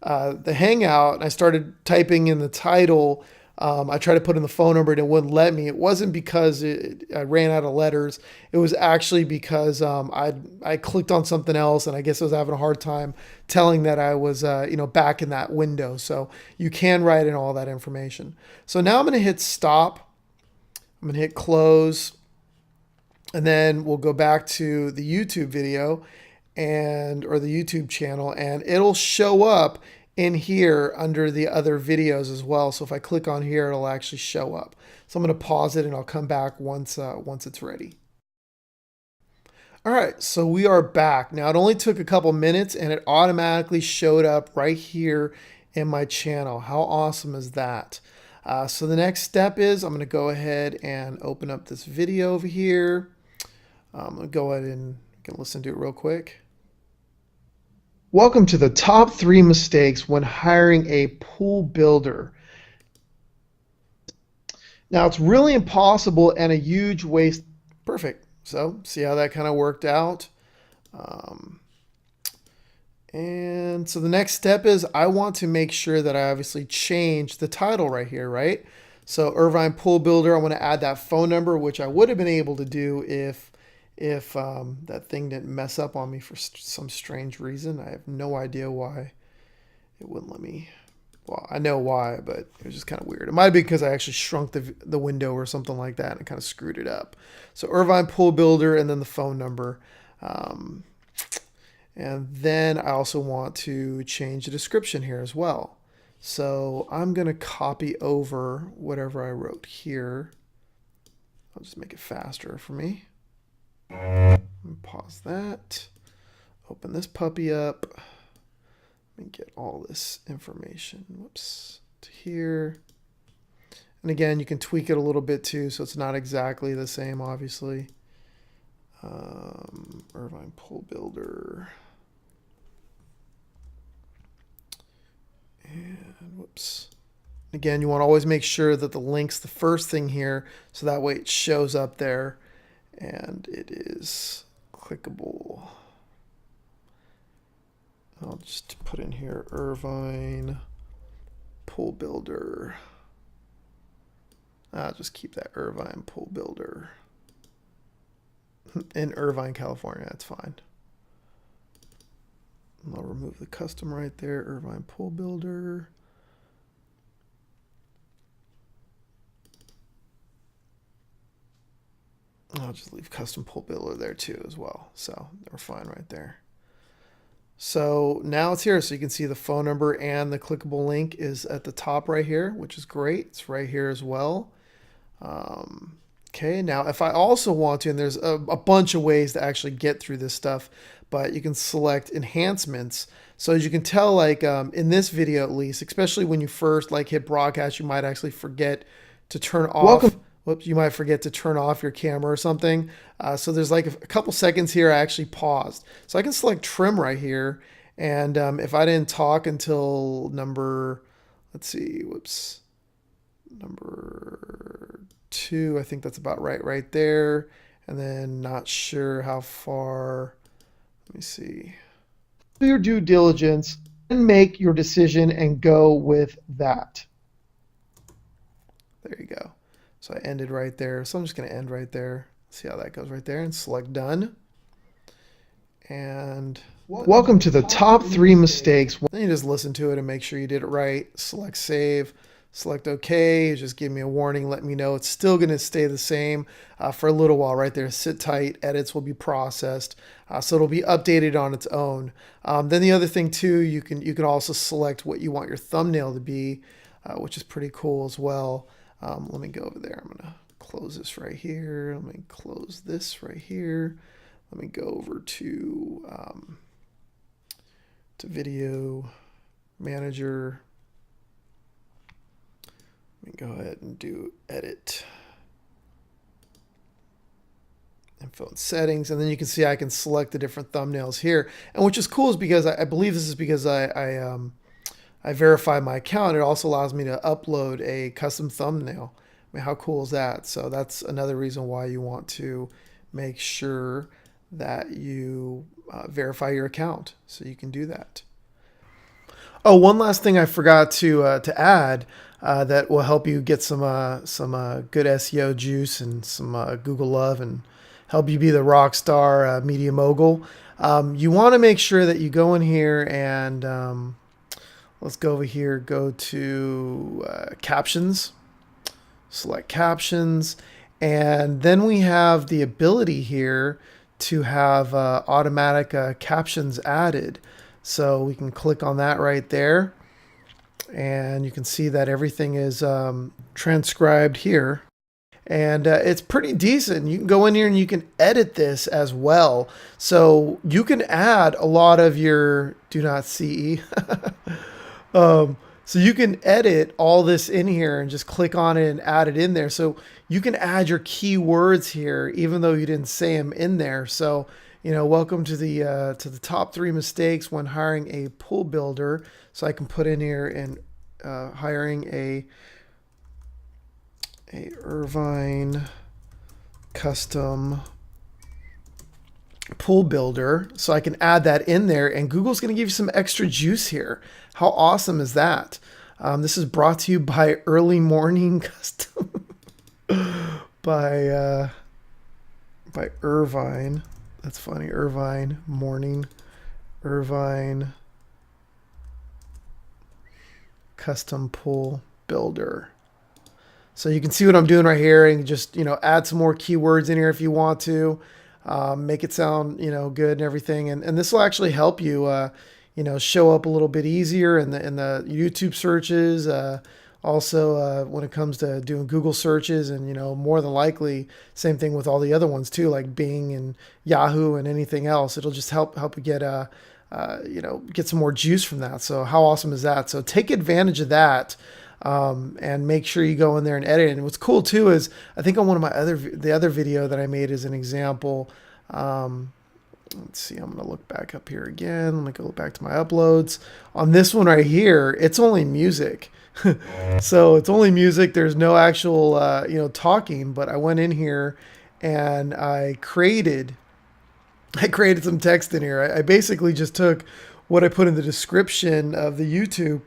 Hangout, and I started typing in the title. I tried to put in the phone number and it wouldn't let me. It wasn't because I ran out of letters. It was actually because I clicked on something else, and I guess I was having a hard time telling that I was you know, back in that window. So you can write in all that information. So now I'm going to hit stop. I'm going to hit close, and then we'll go back to the YouTube video or the YouTube channel, and it'll show up in here under the other videos as well. So if I click on here, it'll actually show up. So I'm going to pause it and I'll come back once it's ready. All right, so we are back. Now it only took a couple minutes and it automatically showed up right here in my channel. How awesome is that? So the next step is I'm going to go ahead and open up this video over here. I'm going to go ahead and listen to it real quick. Welcome to the top 3 mistakes when hiring a pool builder. Now it's really impossible and a huge waste. Perfect. So see how that kind of worked out. And so the next step is I want to make sure that I obviously change the title right here, right? So Irvine Pool Builder, I want to add that phone number, which I would have been able to do if that thing didn't mess up on me for some strange reason. I have no idea why it wouldn't let me. Well, I know why, but it was just kind of weird. It might be because I actually shrunk the window or something like that and it kind of screwed it up. So Irvine Pool Builder and then the phone number. And then I also want to change the description here as well. So I'm going to copy over whatever I wrote here. I'll just make it faster for me. Pause that. Open this puppy up. Let me get all this information. Whoops. To here. And again, you can tweak it a little bit too, so it's not exactly the same, obviously. Irvine Pool Builder. And whoops. Again, you want to always make sure that the link's the first thing here, so that way it shows up there and it is clickable. I'll just put in here Irvine Pool Builder. I'll just keep that Irvine Pool Builder in Irvine, California. That's fine. I'll remove the custom right there, Irvine Pool Builder. I'll just leave custom pool builder there too as well. So we're fine right there. So now it's here. So you can see the phone number and the clickable link is at the top right here, which is great. It's right here as well. Okay, now if I also want to, and there's a bunch of ways to actually get through this stuff, but you can select enhancements. So as you can tell, like in this video at least, especially when you first hit broadcast, you might actually forget to turn off. Whoops, you might forget to turn off your camera or something. So there's like a couple seconds here I actually paused. So I can select trim right here. And if I didn't talk until number 2, I think that's about right there. And then not sure how far, let me see. Do your due diligence and make your decision and go with that. There you go. So I ended right there. So I'm just going to end right there. See how that goes right there and select done. And welcome to the top 3 mistakes. Then you just listen to it and make sure you did it right. Select save, select OK. Just give me a warning. Let me know it's still going to stay the same for a little while right there. Sit tight. Edits will be processed. So it'll be updated on its own. Then the other thing too, you can also select what you want your thumbnail to be, which is pretty cool as well. Let me go over there. I'm going to close this right here. Let me close this right here. Let me go over to video manager. Let me go ahead and do edit. Info and settings. And then you can see I can select the different thumbnails here. And which is cool is because I believe this is because I verify my account. It also allows me to upload a custom thumbnail. I mean, how cool is that? So that's another reason why you want to make sure that you verify your account so you can do that. Oh, one last thing I forgot to add that will help you get some good SEO juice and some Google love and help you be the rock star media mogul. You want to make sure that you go in here and let's go over here, go to captions, select captions, and then we have the ability here to have automatic captions added. So we can click on that right there. And you can see that everything is transcribed here. And it's pretty decent. You can go in here and you can edit this as well. So you can add a lot of your do not CE. So you can edit all this in here and just click on it and add it in there. So you can add your keywords here, even though you didn't say them in there. So, welcome to the top 3 mistakes when hiring a pool builder. So I can put in here and hiring a Irvine custom pool builder. So I can add that in there, and Google's going to give you some extra juice here. How awesome is that? This is brought to you by Early Morning Custom by Irvine. That's funny. Irvine Morning. Irvine Custom Pool Builder. So you can see what I'm doing right here, and just, add some more keywords in here if you want to, make it sound, good and everything. And this will actually help you, show up a little bit easier in the YouTube searches. Also, when it comes to doing Google searches, and, more than likely, same thing with all the other ones too, like Bing and Yahoo and anything else. It'll just help you get, get some more juice from that. So how awesome is that? So take advantage of that. And make sure you go in there and edit. And what's cool too is, I think on one of my the other video that I made as an example, let's see, I'm going to look back up here again. Let me go back to my uploads. On this one right here, it's only music. So it's only music. There's no actual, talking, but I went in here and I created some text in here. I basically just took what I put in the description of the YouTube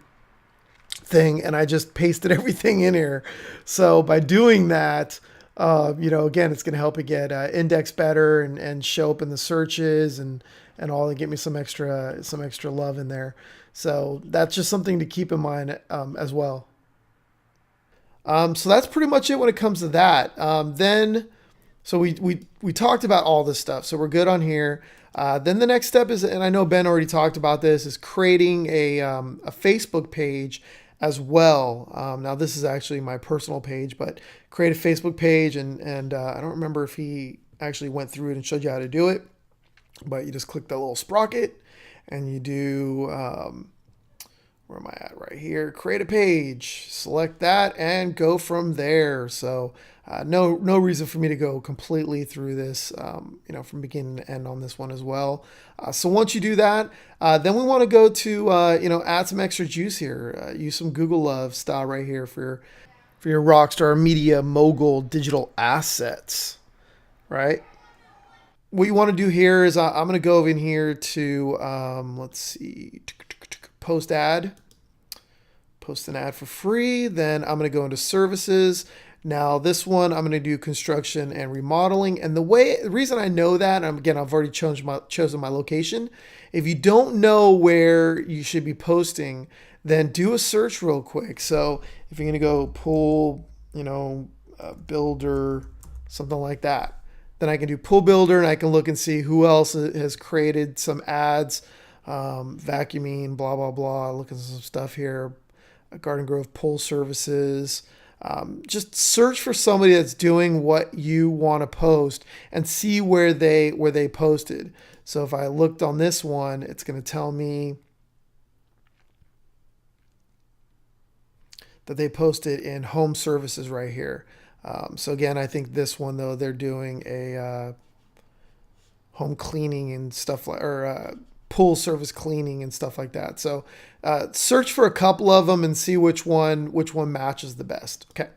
thing, and I just pasted everything in here. So by doing that, again, it's going to help you get index better and show up in the searches and all, and get me some extra love in there. So that's just something to keep in mind as well. So that's pretty much it when it comes to that. So we talked about all this stuff, so we're good on here. Then the next step is, and I know Ben already talked about this, is creating a Facebook page as well. Now this is actually my personal page, but create a Facebook page, and I don't remember if he actually went through it and showed you how to do it, but you just click that little sprocket and you do, where am I at right here? Create a page, select that and go from there. So no reason for me to go completely through this, from beginning to end on this one as well. So once you do that, then we want to go to, add some extra juice here. Use some Google Love style right here for your rockstar media mogul digital assets, right? What you want to do here is I'm going to go over in here to, let's see, post ad. Post an ad for free. Then I'm going to go into services. Now this one, I'm going to do construction and remodeling. And the reason I know that, and again, I've already chosen my location. If you don't know where you should be posting, then do a search real quick. So if you're going to go pool, builder, something like that, then I can do pool builder, and I can look and see who else has created some ads, vacuuming, blah, blah, blah. Look at some stuff here. Garden Grove pool services. Just search for somebody that's doing what you want to post and see where they posted. So if I looked on this one, it's going to tell me that they posted in home services right here. So again, I think this one though, they're doing a home cleaning and stuff like, or pool service cleaning and stuff like that. So search for a couple of them and see which one matches the best. Okay.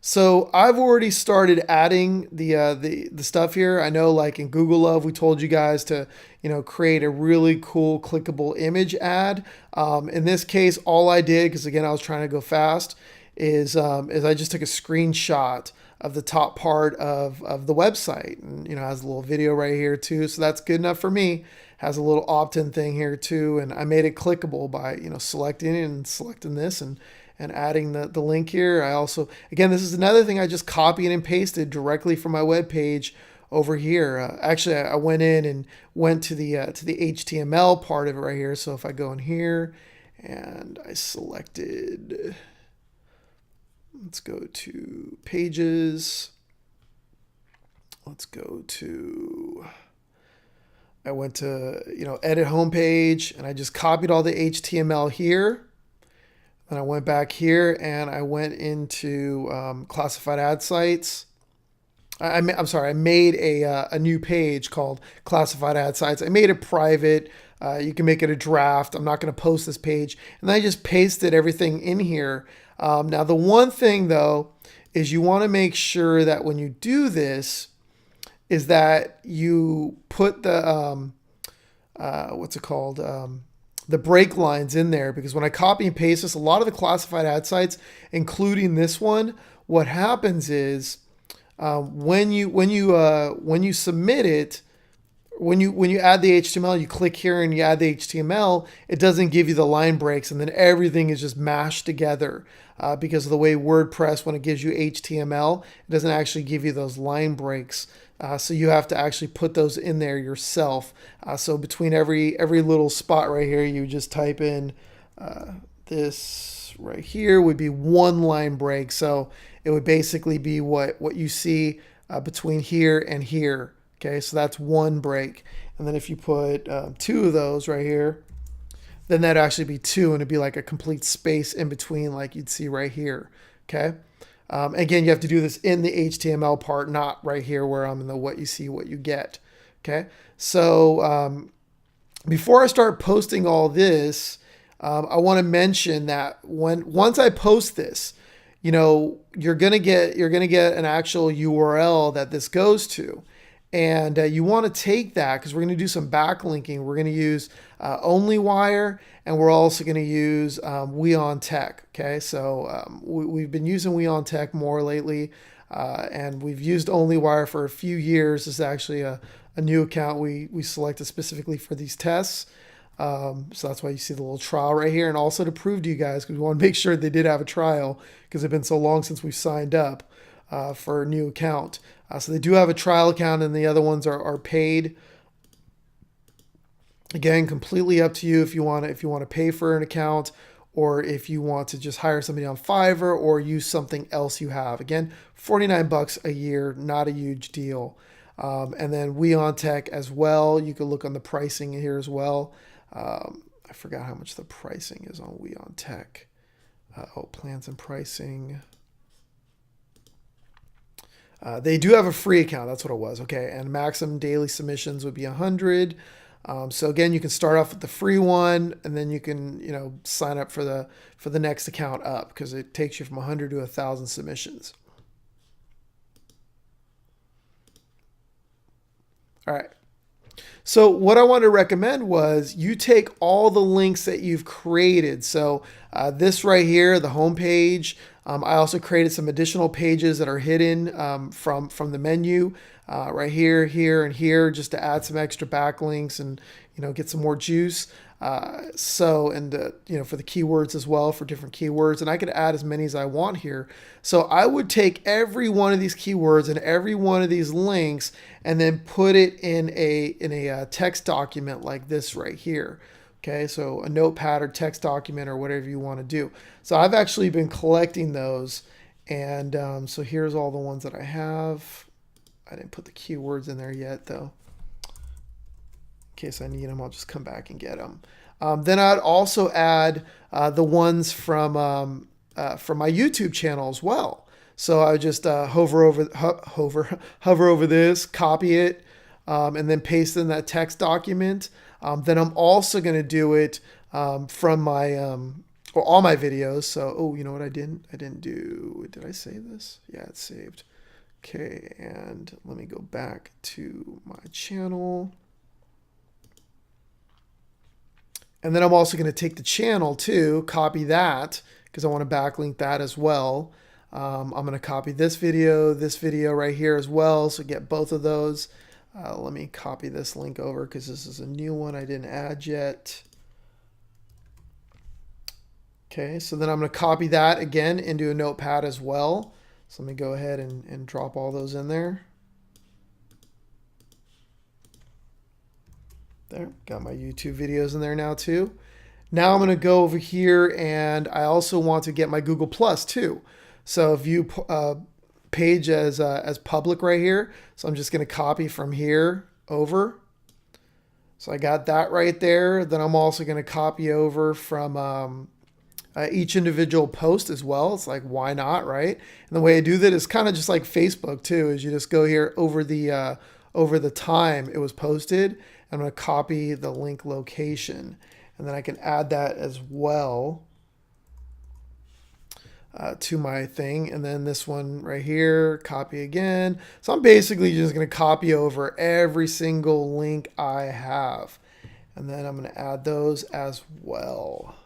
So I've already started adding the stuff here. I know, like in Google Love, we told you guys to, create a really cool clickable image ad. In this case, all I did, because again, I was trying to go fast, is I just took a screenshot of the top part of the website, and has a little video right here too. So that's good enough for me. Has a little opt-in thing here too, and I made it clickable by selecting it and selecting this and adding the link here. I also, again, this is another thing I just copied and pasted directly from my web page over here. Actually, I went in and went to the HTML part of it right here. So if I go in here and I selected, let's go to pages. Let's go to, I went to, edit homepage, and I just copied all the HTML here. Then I went back here and I went into classified ad sites. I'm sorry, I made a new page called classified ad sites. I made it private. You can make it a draft. I'm not going to post this page. And then I just pasted everything in here. Now, the one thing, though, is you want to make sure that when you do this, is that you put the, what's it called? The break lines in there, because when I copy and paste this, a lot of the classified ad sites, including this one, what happens is when you submit it, when you add the HTML, you click here and you add the HTML, it doesn't give you the line breaks, and then everything is just mashed together because of the way WordPress, when it gives you HTML, it doesn't actually give you those line breaks. So you have to actually put those in there yourself. So between every little spot right here, you just type in this right here would be one line break. So it would basically be what you see between here and here. Okay, so that's one break. And then if you put two of those right here, then that'd actually be two, and it'd be like a complete space in between, like you'd see right here. Okay. Again, you have to do this in the HTML part, not right here where I'm in the what you see, what you get. Okay. So before I start posting all this, I want to mention that once I post this, you're gonna get an actual URL that this goes to. And you want to take that, because we're going to do some backlinking. We're going to use OnlyWire, and we're also going to use WeOnTech. Okay, so we've been using WeOnTech more lately, and we've used OnlyWire for a few years. This is actually a new account we selected specifically for these tests. So that's why you see the little trial right here, and also to prove to you guys, because we want to make sure they did have a trial, because it's been so long since we've signed up for a new account. So they do have a trial account, and the other ones are paid. Again, completely up to you if you want to pay for an account, or if you want to just hire somebody on Fiverr or use something else you have. Again, $49 a year, not a huge deal. And then WeOnTech as well. You can look on the pricing here as well. I forgot how much the pricing is on WeOnTech. Plans and pricing. They do have a free account. That's what it was. Okay. And maximum daily submissions would be 100. So again, you can start off with the free one, and then you can, sign up for the next account up, because it takes you from 100 to 1,000 submissions. All right. So what I wanted to recommend was you take all the links that you've created. So this right here, the home page. I also created some additional pages that are hidden from the menu right here, here, and here, just to add some extra backlinks and get some more juice. For the keywords as well, for different keywords, and I could add as many as I want here. So I would take every one of these keywords and every one of these links and then put it in a text document like this right here. Okay, so a notepad or text document or whatever you want to do. So I've actually been collecting those, and so here's all the ones that I have. I didn't put the keywords in there yet, though. In case I need them, I'll just come back and get them. Then I'd also add the ones from my YouTube channel as well. So I would just hover over this, copy it, and then paste in that text document. Then I'm also going to do it from my all my videos. So you know what I didn't do? Did I save this? Yeah, it's saved. Okay, and let me go back to my channel. And then I'm also going to take the channel too, copy that, because I want to backlink that as well. I'm going to copy this video right here as well, so get both of those. Let me copy this link over, because this is a new one I didn't add yet. Okay, so then I'm going to copy that again into a notepad as well. So let me go ahead and drop all those in there. There, got my YouTube videos in there now too. Now I'm going to go over here, and I also want to get my Google Plus too. So view page as public right here. So I'm just going to copy from here over. So I got that right there. Then I'm also going to copy over from each individual post as well. It's like, why not, right? And the way I do that is kind of just like Facebook too, is you just go here over the time it was posted. I'm going to copy the link location, and then I can add that as well to my thing. And then this one right here, copy again. So I'm basically just going to copy over every single link I have, and then I'm going to add those as well.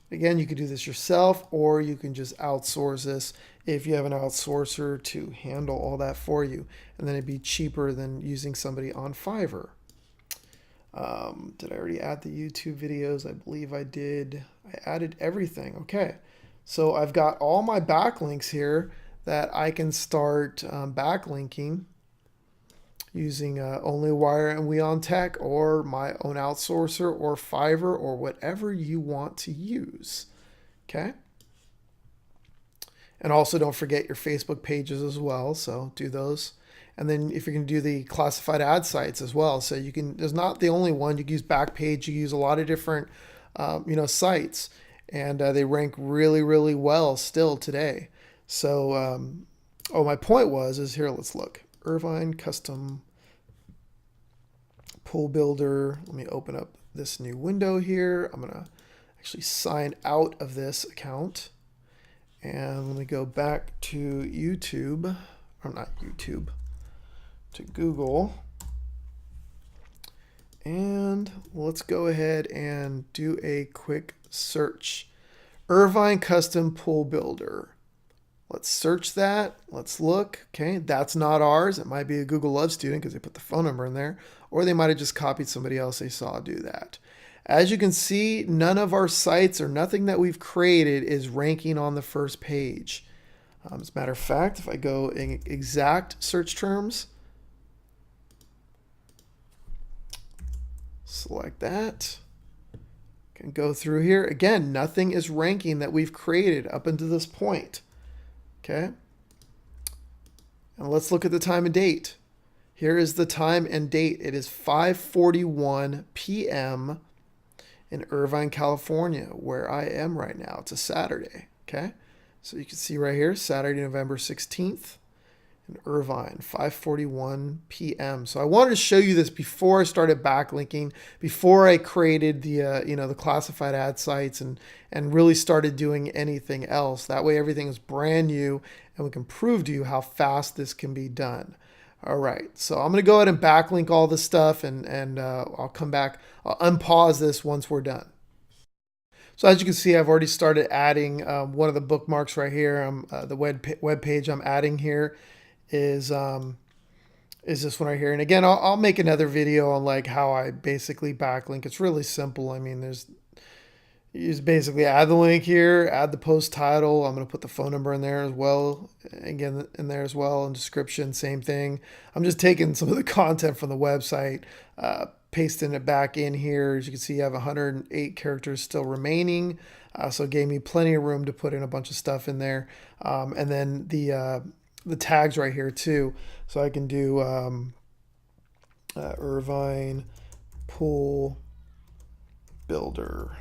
Again, you could do this yourself, or you can just outsource this if you have an outsourcer to handle all that for you. And then it'd be cheaper than using somebody on Fiverr. Did I already add the YouTube videos? I believe I did. I added everything. Okay. So I've got all my backlinks here that I can start backlinking using OnlyWire and WeOnTech, or my own outsourcer, or Fiverr, or whatever you want to use. Okay. And also don't forget your Facebook pages as well. So do those. And then if you're going to do the classified ad sites as well. So you can, there's not the only one. You can use Backpage. You can use a lot of different, sites, and they rank really, really well still today. So, my point is here, let's look. Irvine Custom Pool Builder. Let me open up this new window here. I'm going to actually sign out of this account. And let me go back to YouTube, or not YouTube, to Google. And let's go ahead and do a quick search. Irvine Custom Pool Builder. Let's search that. Let's look. Okay, that's not ours. It might be a Google Love student because they put the phone number in there, or they might have just copied somebody else they saw do that. As you can see, none of our sites or nothing that we've created is ranking on the first page. As a matter of fact, if I go in exact search terms, select that, can go through here. Again, nothing is ranking that we've created up until this point. Okay. And let's look at the time and date. Here is the time and date. It is 5:41 p.m. in Irvine, California, where I am right now. It's a Saturday. Okay. So you can see right here, Saturday, November 16th in Irvine, 5:41 p.m. So I wanted to show you this before I started backlinking, before I created the the classified ad sites and really started doing anything else. That way everything is brand new, and we can prove to you how fast this can be done. All right, so I'm going to go ahead and backlink all this stuff, and I'll come back. I'll unpause this once we're done. So as you can see, I've already started adding one of the bookmarks right here. The web page I'm adding here is this one right here. And again, I'll make another video on like how I basically backlink. It's really simple. I mean, you just basically add the link here, add the post title. I'm going to put the phone number in there as well. Again, in there as well, and description, same thing. I'm just taking some of the content from the website, pasting it back in here. As you can see, you have 108 characters still remaining. So it gave me plenty of room to put in a bunch of stuff in there. And then the tags right here too. So I can do Irvine Pool Builder.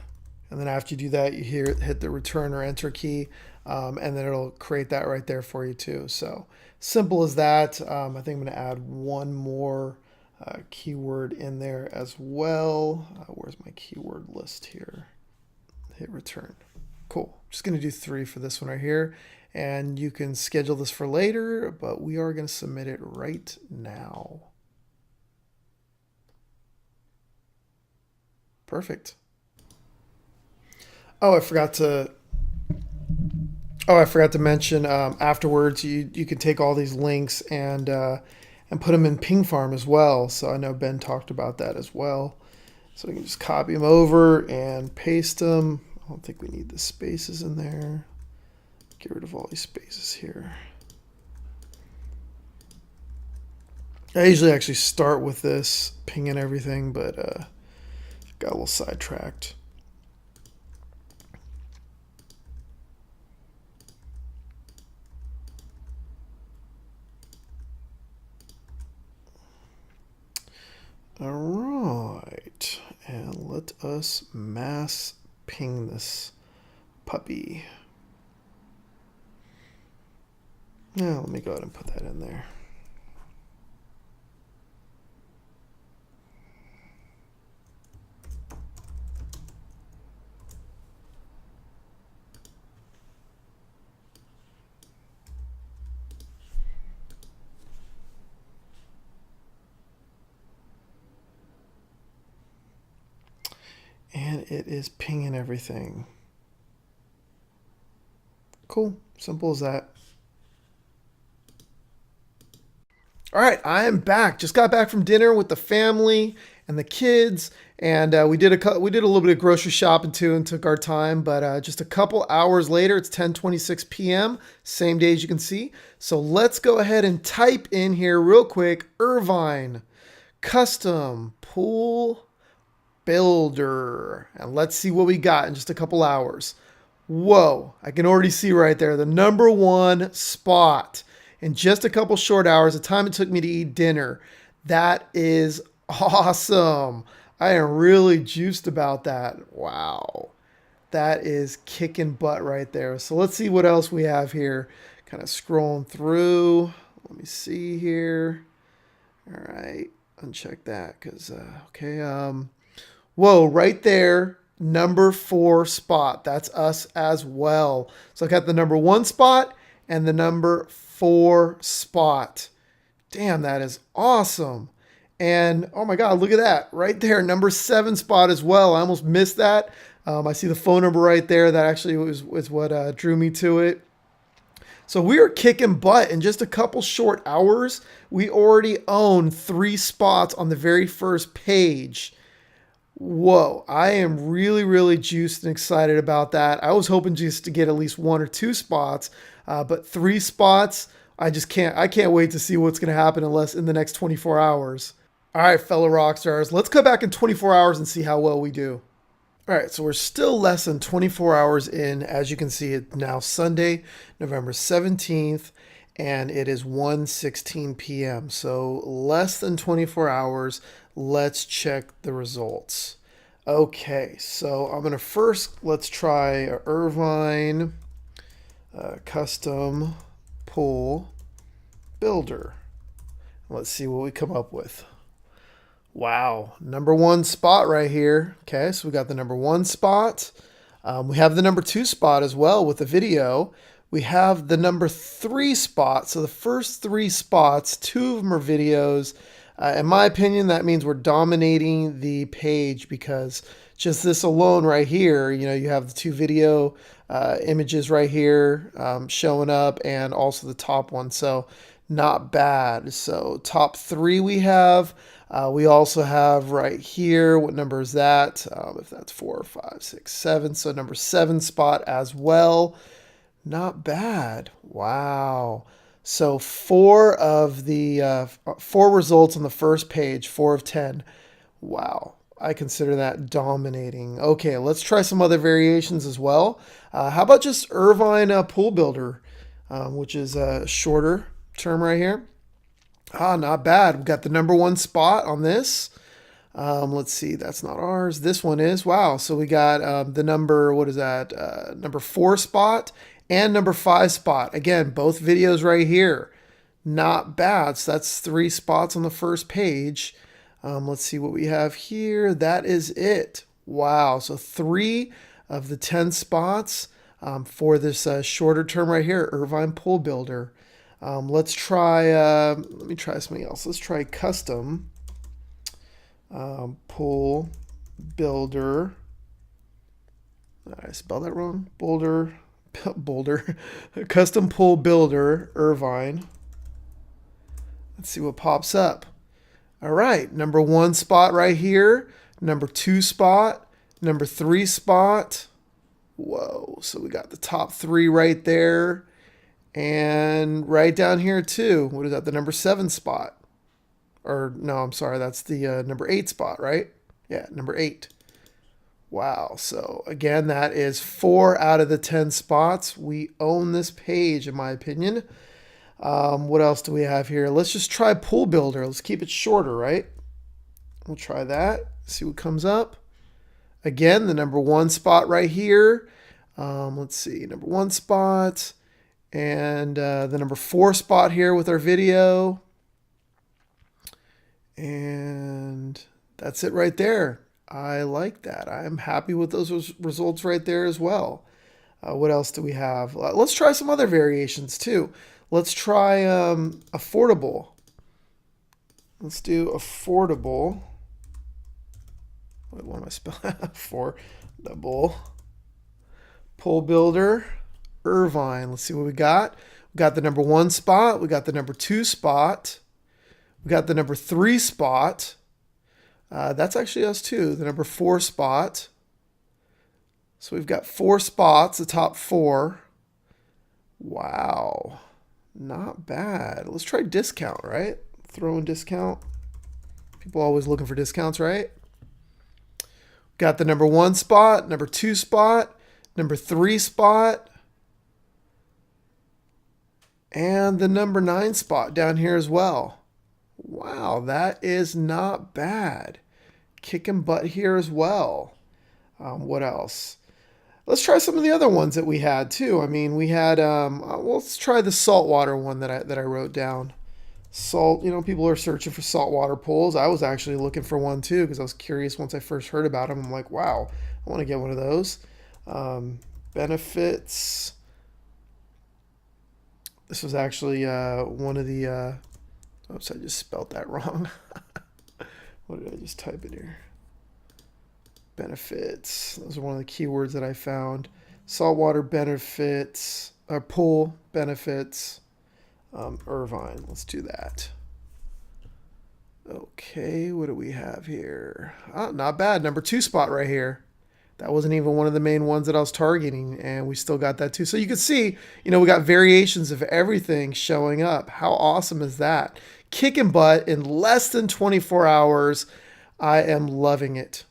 And then after you do that, you hit the return or enter key, and then it'll create that right there for you too. So simple as that. I think I'm going to add one more keyword in there as well. Where's my keyword list here? Hit return. Cool. Just going to do 3 for this one right here. And you can schedule this for later, but we are going to submit it right now. Perfect. I forgot to mention afterwards you can take all these links and put them in Ping Farm as well. So I know Ben talked about that as well. So we can just copy them over and paste them. I don't think we need the spaces in there. Get rid of all these spaces here. I usually actually start with this, pinging everything, but Got a little sidetracked. All right, and let us mass ping this puppy. Now let me go ahead and put that in there. And it is pinging everything. Cool, simple as that. All right, I am back. Just got back from dinner with the family and the kids, and we did a little bit of grocery shopping too, and took our time. But just a couple hours later, it's 10:26 p.m. Same day as you can see. So let's go ahead and type in here real quick: Irvine custom pool builder, and let's see what we got in just a couple hours. Whoa, I can already see right there the number one spot in just a couple short hours, the time it took me to eat dinner. That is awesome. I am really juiced about that. Wow. That is kicking butt right there. So let's see what else we have here. Kind of scrolling through. Let me see here. All right. Uncheck that because, okay. Whoa, right there. Number 4 spot. That's us as well. So I got the number 1 spot and the number 4 spot. Damn, that is awesome. And oh my God, look at that right there. Number 7 spot as well. I almost missed that. I see the phone number right there. That actually was what drew me to it. So we are kicking butt in just a couple short hours. We already own 3 spots on the very first page. Whoa, I am really, really juiced and excited about that. I was hoping just to get at least 1 or 2 spots, but 3 spots, I can't wait to see what's going to happen in the next 24 hours. All right, fellow rock stars, let's come back in 24 hours and see how well we do. All right, so we're still less than 24 hours in. As you can see, it's now Sunday, November 17th, and it is 1:16 p.m. So less than 24 hours. Let's check the results. Okay, so I'm gonna let's try Irvine custom pool builder. Let's see what we come up with. Wow, number 1 spot right here. Okay, so we got the number 1 spot. We have the number 2 spot as well with the video. We have the number 3 spot. So the first 3 spots, 2 of them are videos. In my opinion, that means we're dominating the page because just this alone right here, you have the 2 video images right here showing up and also the top one. So not bad. So top 3 we have. We also have right here, what number is that? If that's 4, 5, 6, 7. So number 7 spot as well. Not bad. Wow. So 4 of the 4 results on the first page, 4 of 10. Wow. I consider that dominating. Okay, let's try some other variations as well. How about just Irvine Pool Builder, which is a shorter term right here. Not bad. We've got the number 1 spot on this. Let's see. That's not ours. This one is. Wow. So we got the number, what is that? Number 4 spot and number 5 spot. Again, both videos right here. Not bad. So that's 3 spots on the first page. Let's see what we have here. That is it. Wow. So 3 of the 10 spots for this shorter term right here, Irvine Pool Builder. Let's try, let me try something else. Let's try custom pool builder. Did I spell that wrong? Boulder, custom pool builder, Irvine. Let's see what pops up. All right, number 1 spot right here, number 2 spot, number 3 spot. Whoa, so we got the top 3 right there. And right down here too, what is that, the number 7 spot? Or no, I'm sorry, that's the number 8 spot, right? Yeah, number 8. Wow. So again, that is 4 out of the 10 spots. We own this page, in my opinion. What else do we have here? Let's just try Pool Builder. Let's keep it shorter, right? We'll try that. See what comes up. Again, the number 1 spot right here. Let's see, number 1 spot. And the number 4 spot here with our video. And that's it right there. I like that. I'm happy with those results right there as well. What else do we have? Let's try some other variations too. Let's try affordable. Let's do affordable. What am I spelling? Affordable. Pool Builder. Irvine. Let's see what we got. We got the number 1 spot. We got the number 2 spot. We got the number 3 spot. That's actually us too. The number 4 spot. So we've got 4 spots, the top 4. Wow. Not bad. Let's try discount, right? Throw in discount. People always looking for discounts, right? Got the number 1 spot, number 2 spot, number 3 spot, and the number 9 spot down here as well. Wow, that is not bad. Kicking butt here as well. What else? Let's try some of the other ones that we had too. I mean, we had, well, let's try the saltwater one that I wrote down. Salt, you know, people are searching for saltwater pools. I was actually looking for one too because I was curious once I first heard about them. I'm like, wow, I want to get one of those. Benefits. This was actually one of the, oops, I just spelled that wrong. What did I just type in here? Benefits. Those are one of the keywords that I found. Saltwater benefits, or pool benefits. Irvine. Let's do that. Okay, what do we have here? Oh, not bad. Number 2 spot right here. That wasn't even one of the main ones that I was targeting, and we still got that too. So you can see, you know, we got variations of everything showing up. How awesome is that? Kicking butt in less than 24 hours. I am loving it.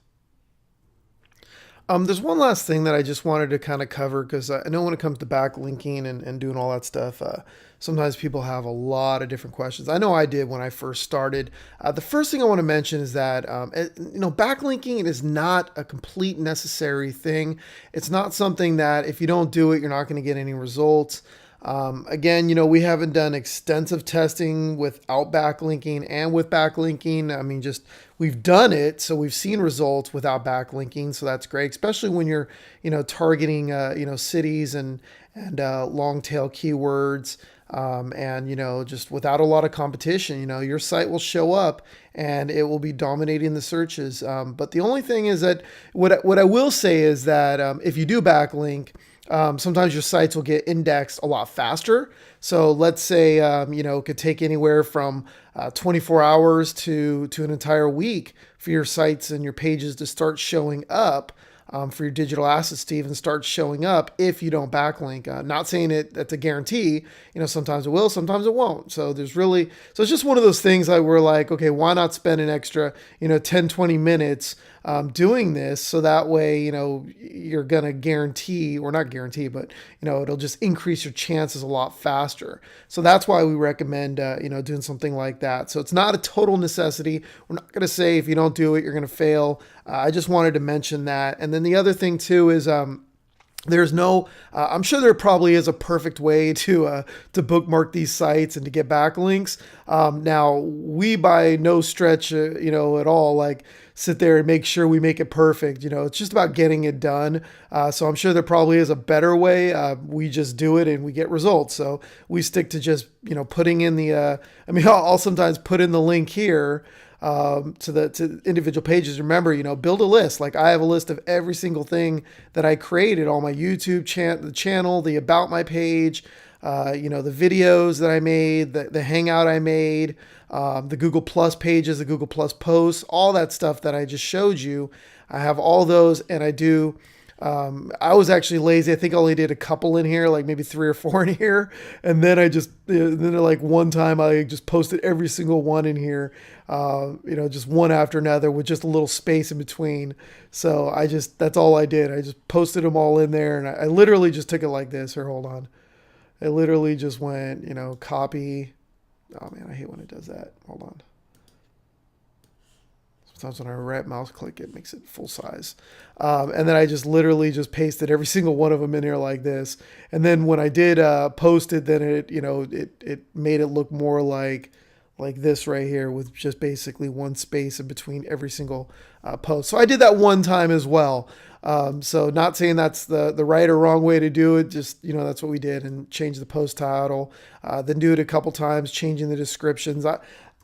There's one last thing that I just wanted to kind of cover because I know when it comes to backlinking and doing all that stuff, sometimes people have a lot of different questions. I know I did when I first started. The first thing I want to mention is that, you know, backlinking is not a complete necessary thing. It's not something that if you don't do it, you're not going to get any results. Again, you know, we haven't done extensive testing without backlinking and with backlinking. I mean, just we've done it. So we've seen results without backlinking. So that's great, especially when you're, you know, targeting, you know, cities and long tail keywords. And, you know, just without a lot of competition, you know, your site will show up and it will be dominating the searches. But the only thing is that what I will say is that if you do backlink, sometimes your sites will get indexed a lot faster. So let's say, you know, it could take anywhere from 24 hours to an entire week for your sites and your pages to start showing up, for your digital assets to even start showing up if you don't backlink. Not saying that's a guarantee. You know, sometimes it will, sometimes it won't. So there's really, so it's just one of those things that we're like, okay, why not spend an extra, you know, 10, 20 minutes doing this so that way, you know, you're going to guarantee, or not guarantee, but, you know, it'll just increase your chances a lot faster. So that's why we recommend, you know, doing something like that. So it's not a total necessity. We're not going to say if you don't do it, you're going to fail. I just wanted to mention that. And then the other thing too is, there's no, I'm sure there probably is a perfect way to bookmark these sites and to get backlinks. Now we by no stretch, you know, at all, like sit there and make sure we make it perfect. You know, it's just about getting it done. So I'm sure there probably is a better way. We just do it and we get results. So we stick to just, you know, putting in the, I mean, I'll sometimes put in the link here to individual pages. Remember, you know, build a list. Like I have a list of every single thing that I created, all my YouTube the channel, the about my page, you know, the videos that I made, the hangout I made, the Google Plus pages, the Google Plus posts, all that stuff that I just showed you. I have all those, and I do I was actually lazy. I think I only did a couple in here, like maybe 3 or 4 in here. And then like one time I just posted every single one in here, just one after another with just a little space in between. So that's all I did. I just posted them all in there, and I literally just took it like this. Here, hold on. I literally just went, copy. Oh man, I hate when it does that. Hold on. Sometimes when I right mouse click, it makes it full size. And then I just literally just pasted every single one of them in here like this. And then when I did post it, then it made it look more like this right here with just basically one space in between every single post. So I did that one time as well. So not saying that's the right or wrong way to do it. Just, that's what we did, and change the post title, then do it a couple times, changing the descriptions.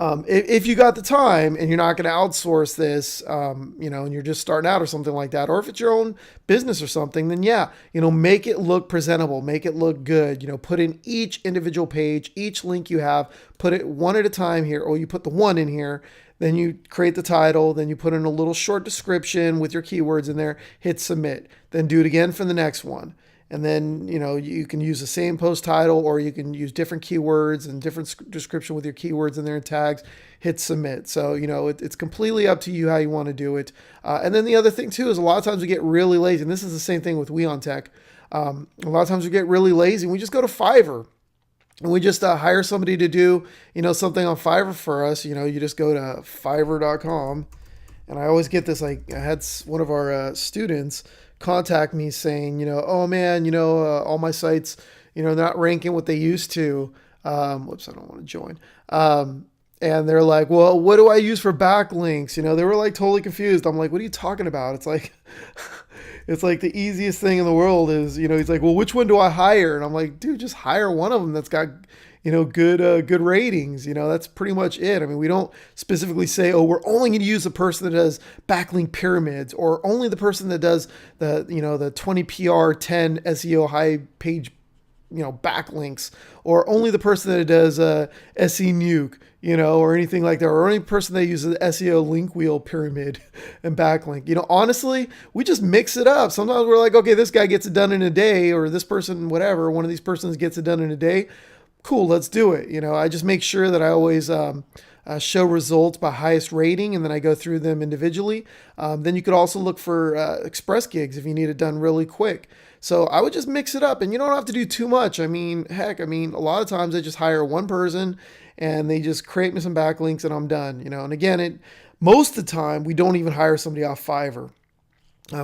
If you got the time and you're not going to outsource this, and you're just starting out or something like that, or if it's your own business or something, then yeah, make it look presentable, make it look good, put in each individual page, each link you have, put it one at a time here, or you put the one in here, then you create the title, then you put in a little short description with your keywords in there, hit submit, then do it again for the next one. And then, you can use the same post title, or you can use different keywords and different description with your keywords in there and tags, hit submit. So, it's completely up to you how you want to do it. And then the other thing too, is a lot of times we get really lazy, and this is the same thing with WeOnTech. A lot of times we get really lazy and we just go to Fiverr. And we just hire somebody to do, something on Fiverr for us. You just go to fiverr.com. And I always get this, like, I had one of our students contact me saying, oh man, all my sites, they're not ranking what they used to. Whoops, I don't want to join. And they're like, well, what do I use for backlinks? They were like totally confused. I'm like, what are you talking about? It's like, it's like the easiest thing in the world is, he's like, well, which one do I hire? And I'm like, dude, just hire one of them that's got, good ratings. That's pretty much it. I mean, we don't specifically say, oh, we're only going to use the person that does backlink pyramids, or only the person that does the 20 PR, 10 SEO high page, backlinks, or only the person that does SE nuke, or anything like that, or any person that uses the SEO link wheel pyramid and backlink. Honestly, we just mix it up. Sometimes we're like, okay, this guy gets it done in a day, or this person, whatever, one of these persons gets it done in a day. Cool, let's do it. I just make sure that I always show results by highest rating, and then I go through them individually. Then you could also look for express gigs if you need it done really quick. So I would just mix it up, and you don't have to do too much. I mean, heck, a lot of times I just hire one person and they just create me some backlinks and I'm done. And again, most of the time we don't even hire somebody off Fiverr.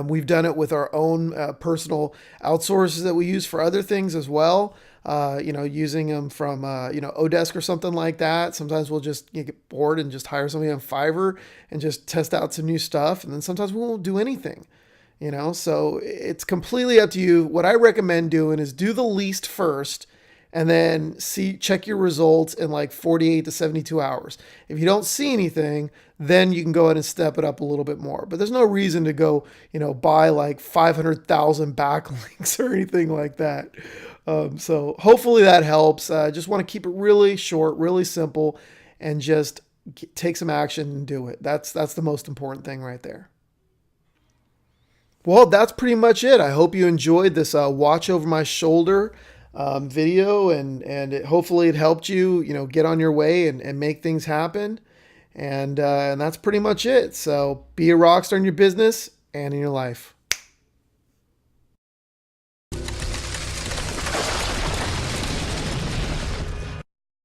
We've done it with our own personal outsources that we use for other things as well. Using them from, Odesk or something like that. Sometimes we'll just get bored and just hire somebody on Fiverr and just test out some new stuff. And then sometimes we won't do anything, so it's completely up to you. What I recommend doing is do the least first, and then check your results in like 48 to 72 hours. If you don't see anything, then you can go ahead and step it up a little bit more. But there's no reason to go, buy like 500,000 backlinks or anything like that. So hopefully that helps. Just want to keep it really short, really simple, and just take some action and do it. That's the most important thing right there. Well, that's pretty much it. I hope you enjoyed this watch over my shoulder video, and hopefully it helped you, get on your way and make things happen. And that's pretty much it. So be a rock star in your business and in your life.